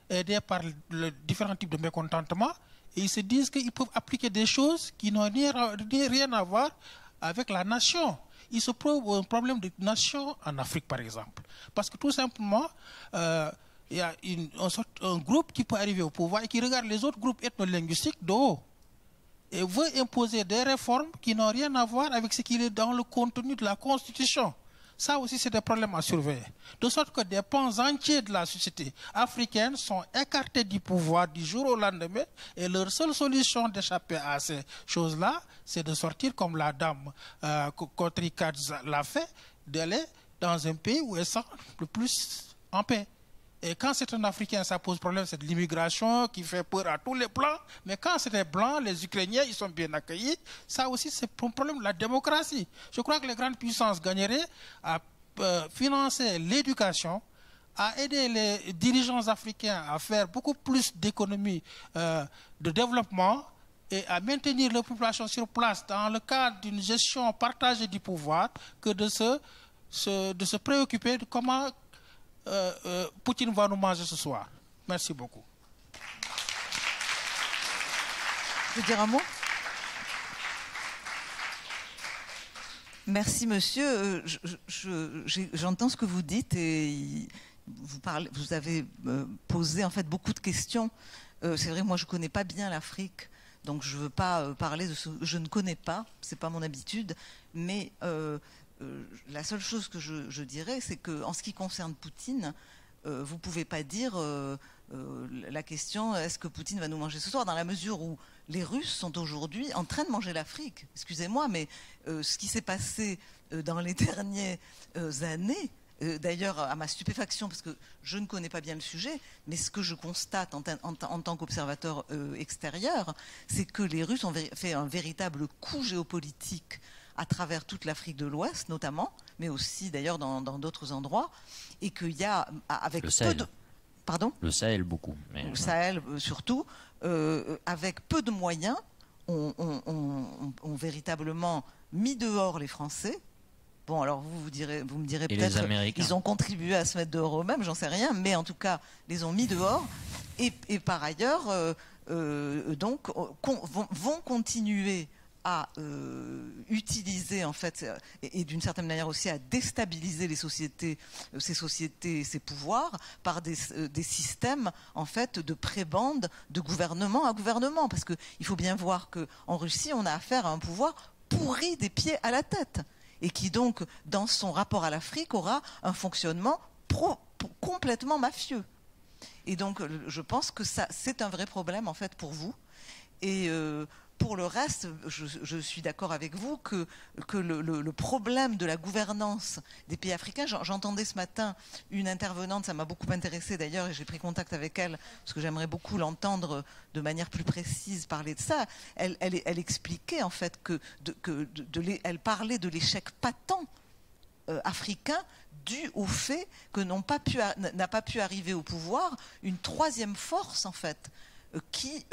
Speaker 8: aidés par le différents types de mécontentement, et ils se disent qu'ils peuvent appliquer des choses qui n'ont rien à voir avec la nation. Il se pose un problème de nation en Afrique, par exemple. Parce que tout simplement, il y a un groupe qui peut arriver au pouvoir et qui regarde les autres groupes ethno-linguistiques de haut et veut imposer des réformes qui n'ont rien à voir avec ce qui est dans le contenu de la Constitution. Ça aussi, c'est des problèmes à surveiller. De sorte que des pans entiers de la société africaine sont écartés du pouvoir du jour au lendemain, et leur seule solution d'échapper à ces choses-là, c'est de sortir comme la dame Kotri Kadz l'a fait, d'aller dans un pays où elle sent le plus en paix. Et quand c'est un Africain, ça pose problème, c'est de l'immigration qui fait peur à tous les plans. Mais quand c'est des Blancs, les Ukrainiens, ils sont bien accueillis. Ça aussi, c'est un problème de la démocratie. Je crois que les grandes puissances gagneraient à financer l'éducation, à aider les dirigeants africains à faire beaucoup plus d'économies de développement et à maintenir la population sur place dans le cadre d'une gestion partagée du pouvoir, que de se préoccuper de comment Poutine va nous manger ce soir. Merci beaucoup.
Speaker 3: Je veux dire un mot? Merci, monsieur. J'entends ce que vous dites et vous avez posé en fait beaucoup de questions. C'est vrai, moi je ne connais pas bien l'Afrique, donc je ne veux pas parler de ce que je ne connais pas, ce n'est pas mon habitude, mais la seule chose que je dirais, c'est qu'en ce qui concerne Poutine, vous ne pouvez pas dire la question est-ce que Poutine va nous manger ce soir, dans la mesure où les Russes sont aujourd'hui en train de manger l'Afrique. Excusez-moi, mais ce qui s'est passé dans les dernières années, d'ailleurs à ma stupéfaction, parce que je ne connais pas bien le sujet, mais ce que je constate en tant qu'observateur extérieur, c'est que les Russes ont fait un véritable coup géopolitique à travers toute l'Afrique de l'Ouest notamment, mais aussi d'ailleurs dans d'autres endroits, et qu'il y a avec
Speaker 1: le Sahel.
Speaker 3: peu de... Pardon ?
Speaker 1: Le Sahel beaucoup. Mais...
Speaker 3: Le Sahel surtout, avec peu de moyens, ont véritablement mis dehors les Français. Bon, alors vous me direz peut-être qu'ils ont contribué à se mettre dehors eux-mêmes, j'en sais rien, mais en tout cas, les ont mis dehors, et par ailleurs, donc, vont continuer à utiliser en fait et d'une certaine manière aussi à déstabiliser les sociétés, ces pouvoirs par des systèmes en fait de prébande de gouvernement à gouvernement, parce que il faut bien voir que en Russie on a affaire à un pouvoir pourri des pieds à la tête et qui donc dans son rapport à l'Afrique aura un fonctionnement complètement mafieux. Et donc je pense que ça c'est un vrai problème en fait pour vous. Et pour le reste, je suis d'accord avec vous que le problème de la gouvernance des pays africains, j'entendais ce matin une intervenante, ça m'a beaucoup intéressée d'ailleurs, et j'ai pris contact avec elle, parce que j'aimerais beaucoup l'entendre de manière plus précise parler de ça. Elle expliquait en fait elle parlait de l'échec patent africain dû au fait que n'a pas pu arriver au pouvoir une troisième force en fait, qui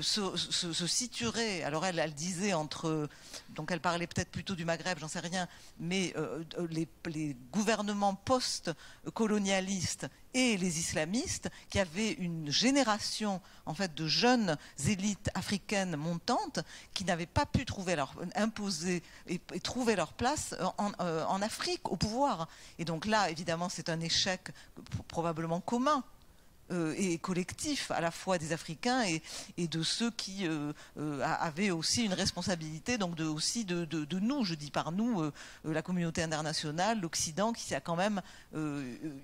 Speaker 3: se situerait, alors elle disait entre, donc elle parlait peut-être plutôt du Maghreb, j'en sais rien, mais les gouvernements post-colonialistes et les islamistes, qui avaient une génération en fait de jeunes élites africaines montantes qui n'avaient pas pu imposer et trouver leur place en Afrique au pouvoir. Et donc là, évidemment, c'est un échec probablement commun et collectif à la fois des Africains et de ceux qui avaient aussi une responsabilité, donc de nous, je dis par nous, la communauté internationale, l'Occident, qui a quand même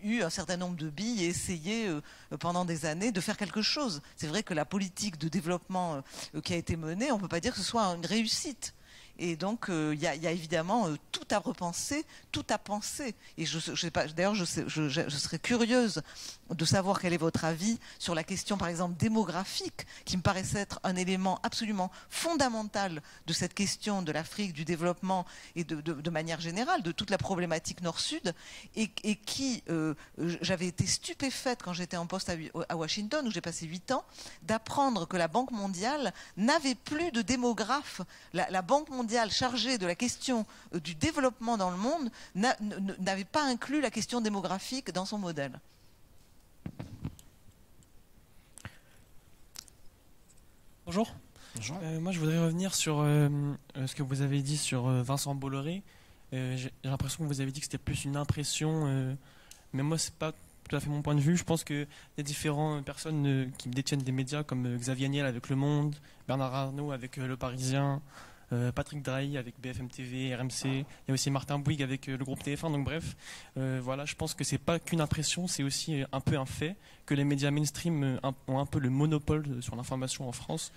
Speaker 3: eu un certain nombre de billes et essayé pendant des années de faire quelque chose. C'est vrai que la politique de développement qui a été menée, on ne peut pas dire que ce soit une réussite. Et donc, il y a évidemment tout à repenser, tout à penser. Et je serais curieuse de savoir quel est votre avis sur la question, par exemple, démographique, qui me paraissait être un élément absolument fondamental de cette question de l'Afrique, du développement et de manière générale, de toute la problématique Nord-Sud, et qui, j'avais été stupéfaite quand j'étais en poste à Washington, où j'ai passé 8 ans, d'apprendre que la Banque mondiale n'avait plus de démographe. La Banque mondiale chargée de la question du développement dans le monde n'avait pas inclus la question démographique dans son modèle.
Speaker 9: Bonjour. Bonjour. Moi, je voudrais revenir sur ce que vous avez dit sur Vincent Bolloré. J'ai l'impression que vous avez dit que c'était plus une impression, mais moi, c'est pas tout à fait mon point de vue. Je pense qu'il y a différentes personnes qui détiennent des médias comme Xavier Niel avec Le Monde, Bernard Arnault avec Le Parisien, Patrick Drahi avec BFM TV, RMC. Il y a aussi Martin Bouygues avec le groupe TF1. Donc bref, voilà, je pense que c'est pas qu'une impression, c'est aussi un peu un fait que les médias mainstream ont un peu le monopole sur l'information en France.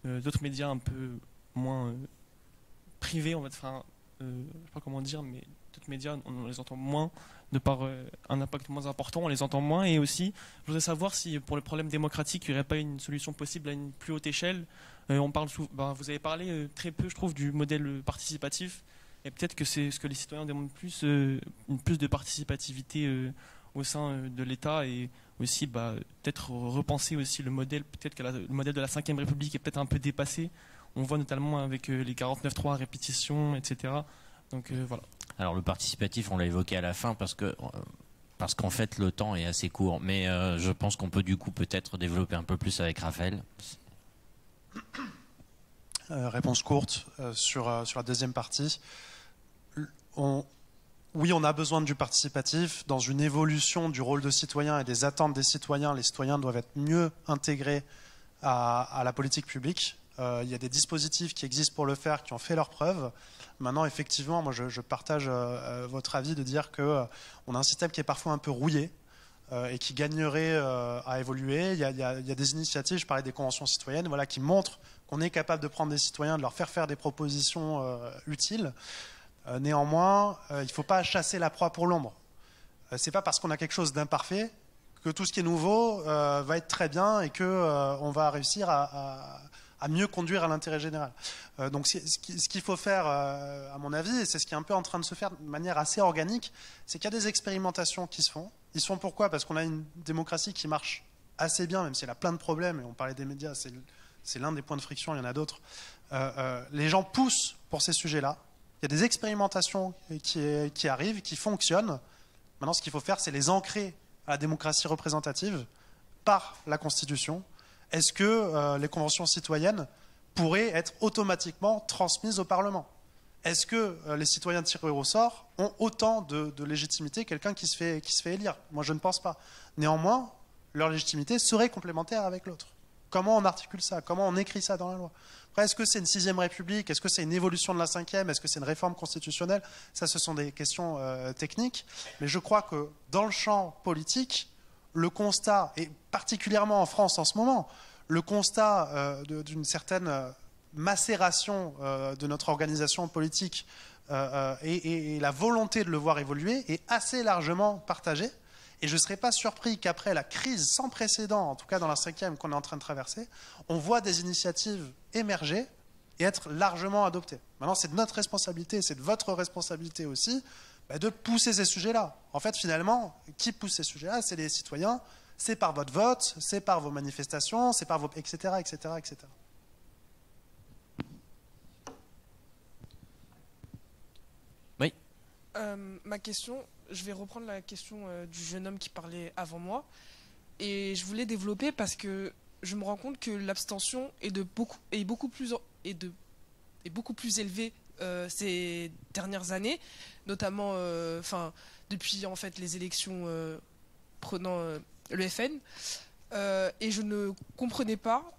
Speaker 9: D'autres médias un peu moins privés, on va dire, enfin, je sais pas comment dire, mais d'autres médias, on les entend moins de par un impact moins important, on les entend moins. Et aussi, je voudrais savoir si pour le problème démocratique, il n'y aurait pas une solution possible à une plus haute échelle. On parle vous avez parlé très peu, je trouve, du modèle participatif. Et peut-être que c'est ce que les citoyens demandent plus de participativité au sein de l'État, et aussi peut-être repenser aussi le modèle. Peut-être que le modèle de la Ve République est peut-être un peu dépassé. On voit notamment avec les 49.3 à répétition, etc. Donc voilà.
Speaker 1: Alors le participatif, on l'a évoqué à la fin parce qu'en fait le temps est assez court. Mais je pense qu'on peut du coup peut-être développer un peu plus avec Raphaël.
Speaker 5: Réponse courte sur la deuxième partie. Oui, on a besoin du participatif. Dans une évolution du rôle de citoyen et des attentes des citoyens, les citoyens doivent être mieux intégrés à la politique publique. Il y a des dispositifs qui existent pour le faire, qui ont fait leurs preuves. Maintenant, effectivement, moi je partage votre avis de dire qu'on a un système qui est parfois un peu rouillé et qui gagnerait à évoluer. Il y a des initiatives, je parlais des conventions citoyennes, voilà, qui montrent qu'on est capable de prendre des citoyens, de leur faire des propositions utiles. Néanmoins, il ne faut pas chasser la proie pour l'ombre. Ce n'est pas parce qu'on a quelque chose d'imparfait que tout ce qui est nouveau va être très bien et qu'on va réussir à mieux conduire à l'intérêt général. Donc ce qu'il faut faire, à mon avis, et c'est ce qui est un peu en train de se faire de manière assez organique, c'est qu'il y a des expérimentations qui se font. Ils se font pourquoi ? Parce qu'on a une démocratie qui marche assez bien, même si elle a plein de problèmes, et on parlait des médias, c'est l'un des points de friction, il y en a d'autres. Les gens poussent pour ces sujets-là. Il y a des expérimentations qui arrivent, qui fonctionnent. Maintenant, ce qu'il faut faire, c'est les ancrer à la démocratie représentative par la Constitution. Est-ce que les conventions citoyennes pourraient être automatiquement transmises au Parlement ? Est-ce que les citoyens tirés au sort ont autant de légitimité que quelqu'un qui se fait élire ? Moi, je ne pense pas. Néanmoins, leur légitimité serait complémentaire avec l'autre. Comment on articule ça ? Comment on écrit ça dans la loi ? Après, est-ce que c'est une 6e République ? Est-ce que c'est une évolution de la 5e ? Est-ce que c'est une réforme constitutionnelle ? Ça, ce sont des questions techniques. Mais je crois que dans le champ politique, le constat, et particulièrement en France en ce moment, le constat d'une certaine macération de notre organisation politique et la volonté de le voir évoluer est assez largement partagée. Et je ne serais pas surpris qu'après la crise sans précédent, en tout cas dans la 5e qu'on est en train de traverser, on voit des initiatives émerger et être largement adoptées. Maintenant, c'est de notre responsabilité, c'est de votre responsabilité aussi, de pousser ces sujets-là. En fait, finalement, qui pousse ces sujets-là? C'est les citoyens, c'est par votre vote, c'est par vos manifestations, c'est par vos... etc., etc., etc.
Speaker 1: Oui.
Speaker 10: Ma question, je vais reprendre la question du jeune homme qui parlait avant moi. Et je voulais développer parce que je me rends compte que l'abstention est beaucoup plus élevée ces dernières années, notamment depuis en fait les élections prenant le FN. Et je ne comprenais pas,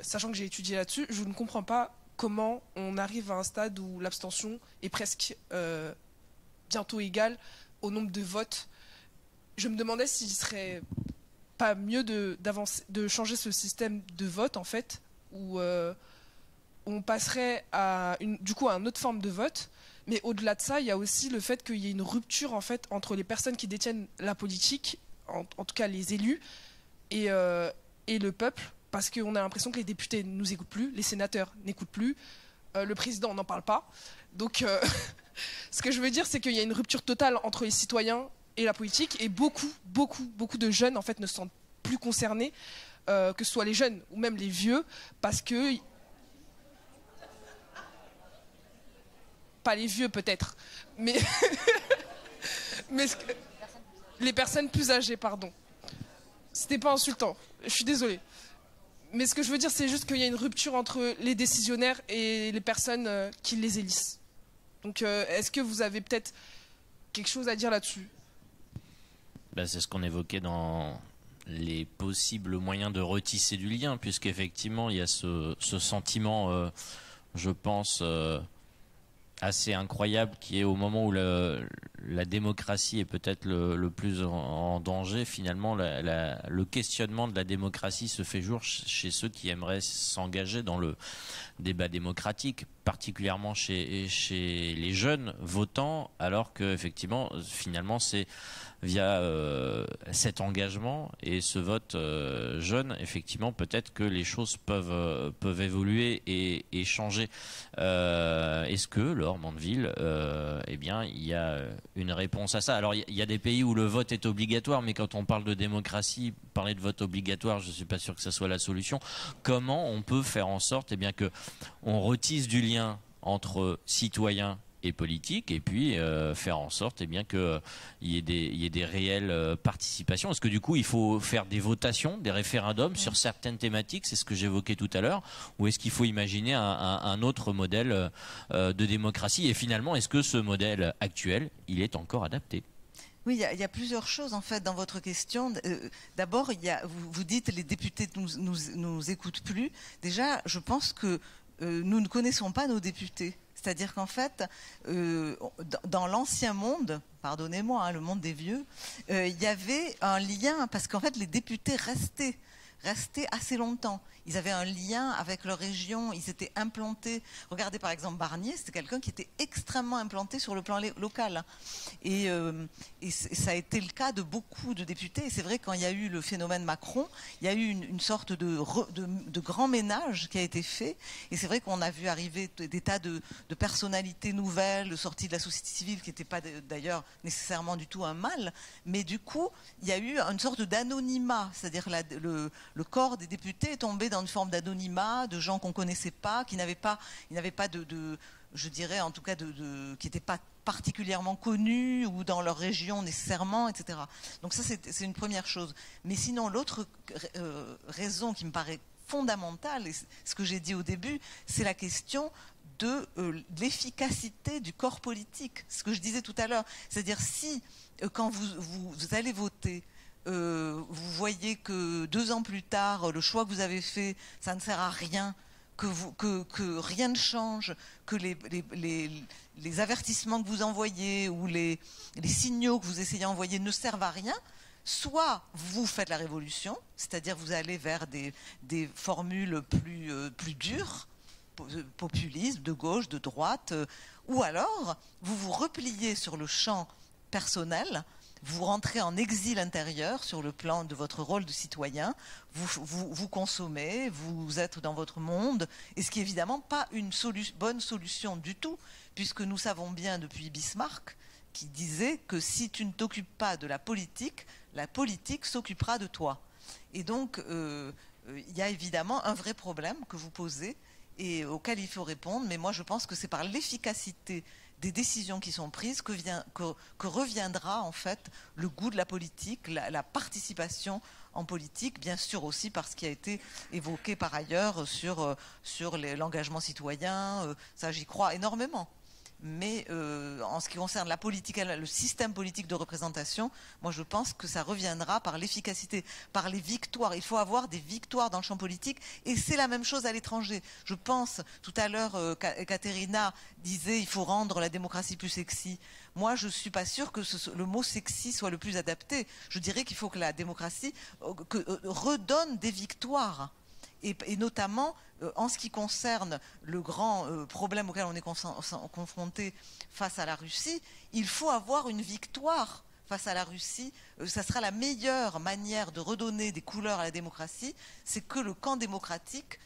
Speaker 10: sachant que j'ai étudié là-dessus, je ne comprends pas comment on arrive à un stade où l'abstention est presque bientôt égale au nombre de votes. Je me demandais s'il serait pas mieux de changer ce système de vote en fait, où on passerait du coup à une autre forme de vote. Mais au-delà de ça, il y a aussi le fait qu'il y ait une rupture en fait entre les personnes qui détiennent la politique, en tout cas les élus, et le peuple, parce qu'on a l'impression que les députés ne nous écoutent plus, les sénateurs n'écoutent plus, le président on n'en parle pas. Donc ce que je veux dire, c'est qu'il y a une rupture totale entre les citoyens et la politique, et beaucoup de jeunes en fait ne se sentent plus concernés, que ce soit les jeunes ou même les vieux, parce que pas les vieux peut-être, mais les personnes plus âgées, pardon. C'était pas insultant, je suis désolée. Mais ce que je veux dire, c'est juste qu'il y a une rupture entre les décisionnaires et les personnes qui les élisent. Donc est-ce que vous avez peut-être quelque chose à dire là-dessus?
Speaker 1: C'est ce qu'on évoquait dans les possibles moyens de retisser du lien, puisqu'effectivement il y a ce sentiment, je pense, assez incroyable, qui est au moment où la démocratie est peut-être le plus en danger, finalement le questionnement de la démocratie se fait jour chez ceux qui aimeraient s'engager dans le débat démocratique, particulièrement chez les jeunes votants, alors que effectivement finalement c'est via cet engagement et ce vote jeune, effectivement, peut-être que les choses peuvent évoluer et changer. Est-ce que, Laure Mandeville, il y a une réponse à ça? Alors, il y a des pays où le vote est obligatoire, mais quand on parle de démocratie, parler de vote obligatoire, je ne suis pas sûr que ça soit la solution. Comment on peut faire en sorte que on retisse du lien entre citoyens et politique, et puis faire en sorte qu'il y ait des réelles participations? Est-ce que du coup il faut faire des votations, des référendums sur certaines thématiques, c'est ce que j'évoquais tout à l'heure, ou est-ce qu'il faut imaginer un autre modèle de démocratie? Et finalement, est-ce que ce modèle actuel, il est encore adapté?
Speaker 3: Oui, il y a plusieurs choses en fait dans votre question. D'abord, vous dites les députés nous écoutent plus. Déjà, je pense que nous ne connaissons pas nos députés. C'est-à-dire qu'en fait, dans l'ancien monde, pardonnez-moi, le monde des vieux, il y avait un lien, parce qu'en fait, les députés restaient assez longtemps. Ils avaient un lien avec leur région, ils étaient implantés. Regardez par exemple Barnier, c'était quelqu'un qui était extrêmement implanté sur le plan local. Et ça a été le cas de beaucoup de députés. Et c'est vrai, quand il y a eu le phénomène Macron, il y a eu une sorte de grand ménage qui a été fait. Et c'est vrai qu'on a vu arriver des tas de personnalités nouvelles, sorties de la société civile, qui n'étaient pas d'ailleurs nécessairement du tout un mal. Mais du coup, il y a eu une sorte d'anonymat. C'est-à-dire le corps des députés est tombé dans une forme d'anonymat, de gens qu'on ne connaissait pas, qui n'avaient pas je dirais en tout cas, qui n'étaient pas particulièrement connus ou dans leur région nécessairement, etc. Donc ça, c'est une première chose. Mais sinon, l'autre raison qui me paraît fondamentale, et ce que j'ai dit au début, c'est la question de l'efficacité du corps politique. Ce que je disais tout à l'heure. C'est-à-dire, si, quand vous allez voter, vous voyez que 2 ans plus tard, le choix que vous avez fait, ça ne sert à rien, que rien ne change, que les avertissements que vous envoyez ou les signaux que vous essayez d'envoyer ne servent à rien, soit vous faites la révolution, c'est-à-dire vous allez vers des formules plus dures, populisme, de gauche, de droite, ou alors vous vous repliez sur le champ personnel, vous rentrez en exil intérieur sur le plan de votre rôle de citoyen, vous consommez, vous êtes dans votre monde, et ce qui est évidemment pas une bonne solution du tout, puisque nous savons bien depuis Bismarck, qui disait que si tu ne t'occupes pas de la politique s'occupera de toi. Et donc, il y a évidemment un vrai problème que vous posez et auquel il faut répondre, mais moi je pense que c'est par l'efficacité des décisions qui sont prises que reviendra en fait le goût de la politique, la participation en politique, bien sûr aussi par ce qui a été évoqué par ailleurs sur l'engagement citoyen, ça j'y crois énormément. Mais en ce qui concerne la politique, le système politique de représentation, moi je pense que ça reviendra par l'efficacité, par les victoires. Il faut avoir des victoires dans le champ politique, et c'est la même chose à l'étranger. Je pense, tout à l'heure, Katerina disait il faut rendre la démocratie plus sexy. Moi, je ne suis pas sûre que le mot sexy soit le plus adapté. Je dirais qu'il faut que la démocratie redonne des victoires. Et notamment en ce qui concerne le grand problème auquel on est confronté face à la Russie, il faut avoir une victoire face à la Russie. Ça sera la meilleure manière de redonner des couleurs à la démocratie, c'est que le camp démocratique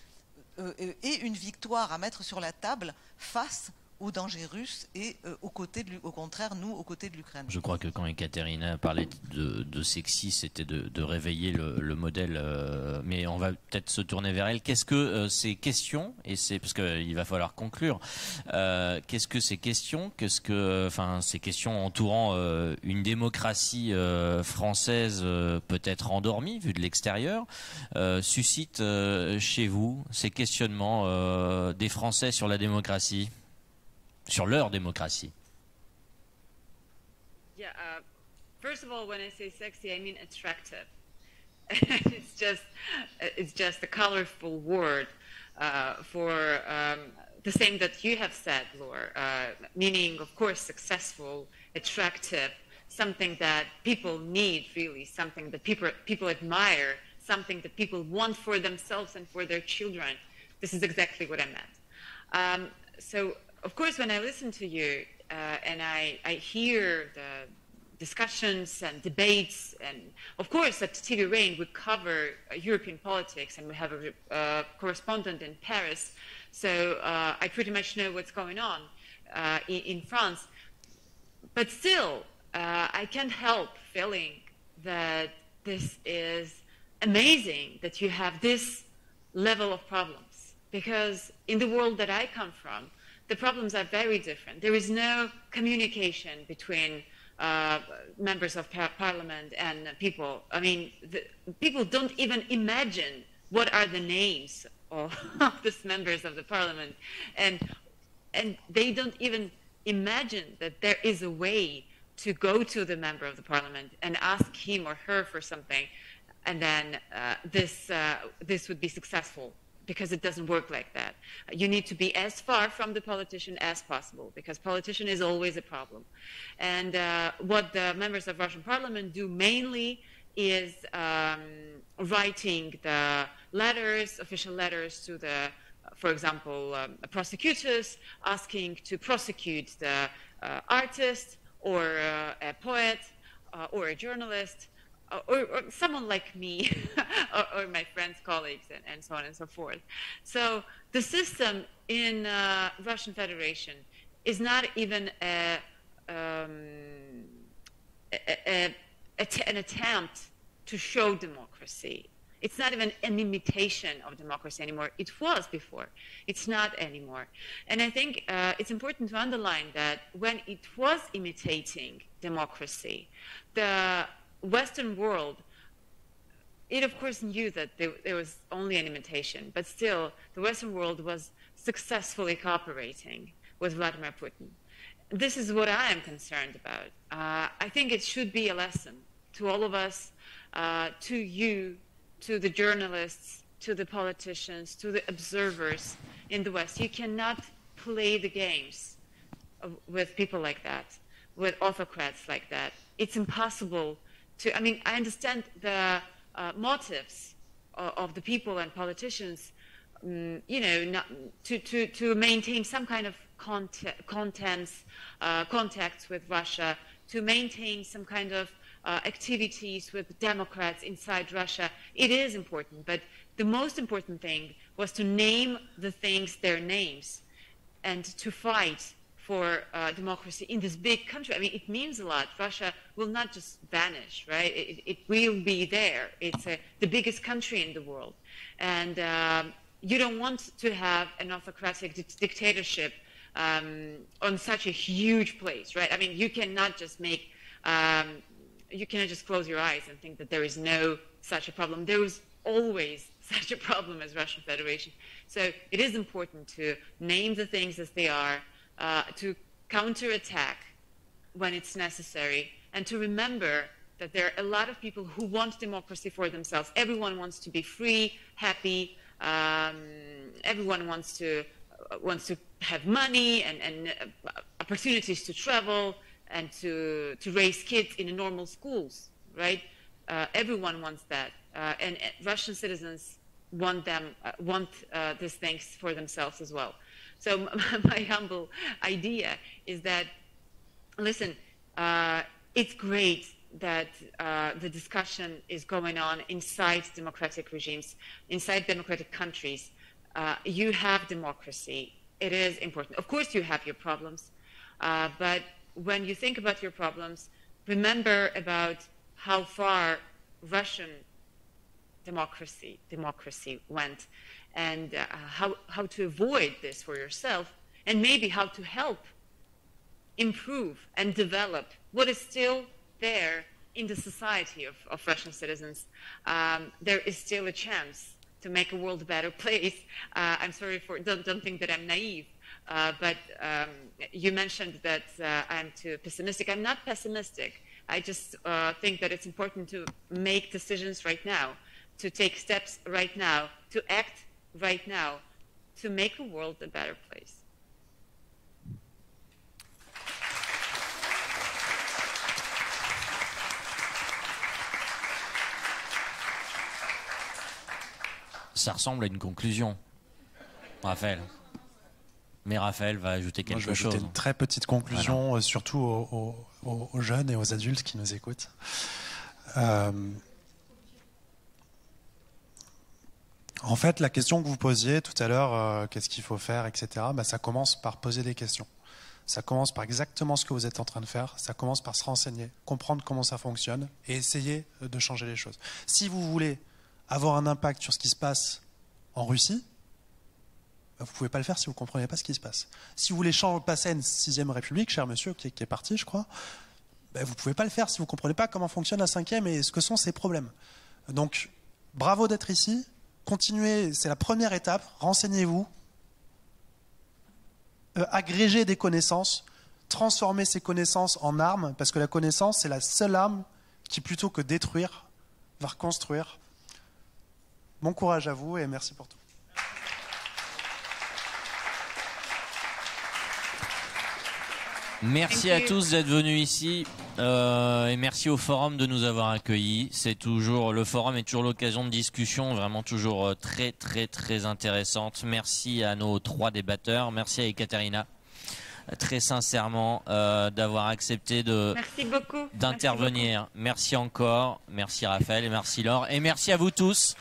Speaker 3: ait une victoire à mettre sur la table face aux dangers russes et au contraire, nous, aux côtés de l'Ukraine.
Speaker 1: Je crois que quand Ekaterina parlait de sexy, c'était de réveiller le modèle, mais on va peut-être se tourner vers elle. Qu'est-ce que ces questions, et c'est parce qu'il va falloir conclure, qu'est-ce que ces questions, ces questions entourant une démocratie française peut-être endormie, vue de l'extérieur, suscitent chez vous ces questionnements des Français sur la démocratie, sur leur démocratie?
Speaker 4: Yeah, first of all, when I say sexy, I mean attractive. it's just a colorful word for the same that you have said, Laura, meaning, of course, successful, attractive, something that people need, really, something that people admire, something that people want for themselves and for their children. This is exactly what I meant. So, of course, when I listen to you and I hear the discussions and debates, and of course at TV Rain we cover European politics and we have a correspondent in Paris, so I pretty much know what's going on in France. But still, I can't help feeling that this is amazing that you have this level of problems, because in the world that I come from, the problems are very different. There is no communication between members of parliament and people. I mean, people don't even imagine what are the names of these members of the parliament, and they don't even imagine that there is a way to go to the member of the parliament and ask him or her for something, and then this would be successful. Because it doesn't work like that. You need to be as far from the politician as possible, because politician is always a problem. And what the members of Russian parliament do mainly is writing the letters, official letters to the, for example, prosecutors, asking to prosecute the artist or a poet or a journalist, or someone like me, or my friends, colleagues, and so on and so forth. So the system in Russian Federation is not even an attempt to show democracy. It's not even an imitation of democracy anymore. It was before. It's not anymore. And I think it's important to underline that when it was imitating democracy, the Western world, it of course knew that there was only an imitation, but still the Western world was successfully cooperating with Vladimir Putin. This is what I am concerned about. I think it should be a lesson to all of us, to you, to the journalists, to the politicians, to the observers in the West. You cannot play the games with people like that, with autocrats like that. It's impossible to, I mean, I understand the motives of the people and politicians not, to maintain some kind of contacts with Russia, to maintain some kind of activities with Democrats inside Russia. It is important, but the most important thing was to name the things their names and to fight for democracy in this big country. I mean, it means a lot. Russia will not just vanish, right? It will be there. It's the biggest country in the world. And you don't want to have an autocratic dictatorship on such a huge place, right? I mean, you cannot just make, you cannot just close your eyes and think that there is no such a problem. There is always such a problem as Russian Federation. So it is important to name the things as they are, to counterattack when it's necessary, and to remember that there are a lot of people who want democracy for themselves. Everyone wants to be free, happy. Everyone wants to have money and opportunities to travel and to raise kids in normal schools, right? Everyone wants that, and Russian citizens want these things for themselves as well. So my humble idea is that, listen, it's great that the discussion is going on inside democratic regimes, inside democratic countries. You have democracy. It is important. Of course you have your problems, but when you think about your problems, remember about how far Russian democracy went, and how to avoid this for yourself, and maybe how to help improve and develop what is still there in the society of Russian citizens. There is still a chance to make a world a better place. I'm sorry for, don't think that I'm naive, but you mentioned that I'm too pessimistic. I'm not pessimistic. I just think that it's important to make decisions right now, to take steps right now, to act right now, to make the world a better place.
Speaker 1: Ça ressemble à une conclusion, Raphaël. Mais Raphaël va ajouter quelque chose.
Speaker 5: Je vais ajouter une très petite conclusion, voilà. Surtout aux jeunes et aux adultes qui nous écoutent. En fait, la question que vous posiez tout à l'heure, qu'est-ce qu'il faut faire, etc., ça commence par poser des questions. Ça commence par exactement ce que vous êtes en train de faire. Ça commence par se renseigner, comprendre comment ça fonctionne et essayer de changer les choses. Si vous voulez avoir un impact sur ce qui se passe en Russie, vous ne pouvez pas le faire si vous ne comprenez pas ce qui se passe. Si vous voulez passer à une 6e République, cher monsieur, qui est parti, je crois, vous ne pouvez pas le faire si vous ne comprenez pas comment fonctionne la 5e et ce que sont ses problèmes. Donc, bravo d'être ici. Continuez, c'est la première étape. Renseignez-vous. Agrégez des connaissances. Transformez ces connaissances en armes, parce que la connaissance, c'est la seule arme qui, plutôt que détruire, va reconstruire. Bon courage à vous et merci pour tout.
Speaker 1: Merci à tous d'être venus ici et merci au forum de nous avoir accueillis. Le forum est toujours l'occasion de discussion vraiment toujours très très très intéressante. Merci à nos 3 débatteurs, merci à Ekaterina très sincèrement d'avoir accepté d'intervenir. Merci encore, merci Raphaël et merci Laure et merci à vous tous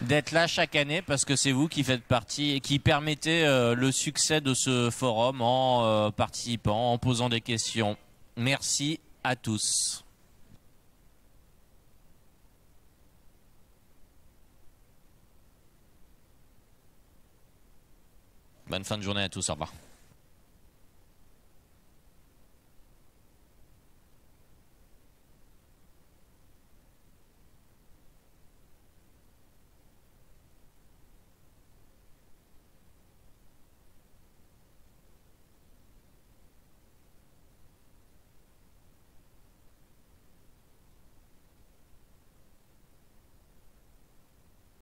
Speaker 1: d'être là chaque année parce que c'est vous qui faites partie et qui permettez le succès de ce forum en participant, en posant des questions. Merci à tous. Bonne fin de journée à tous, au revoir.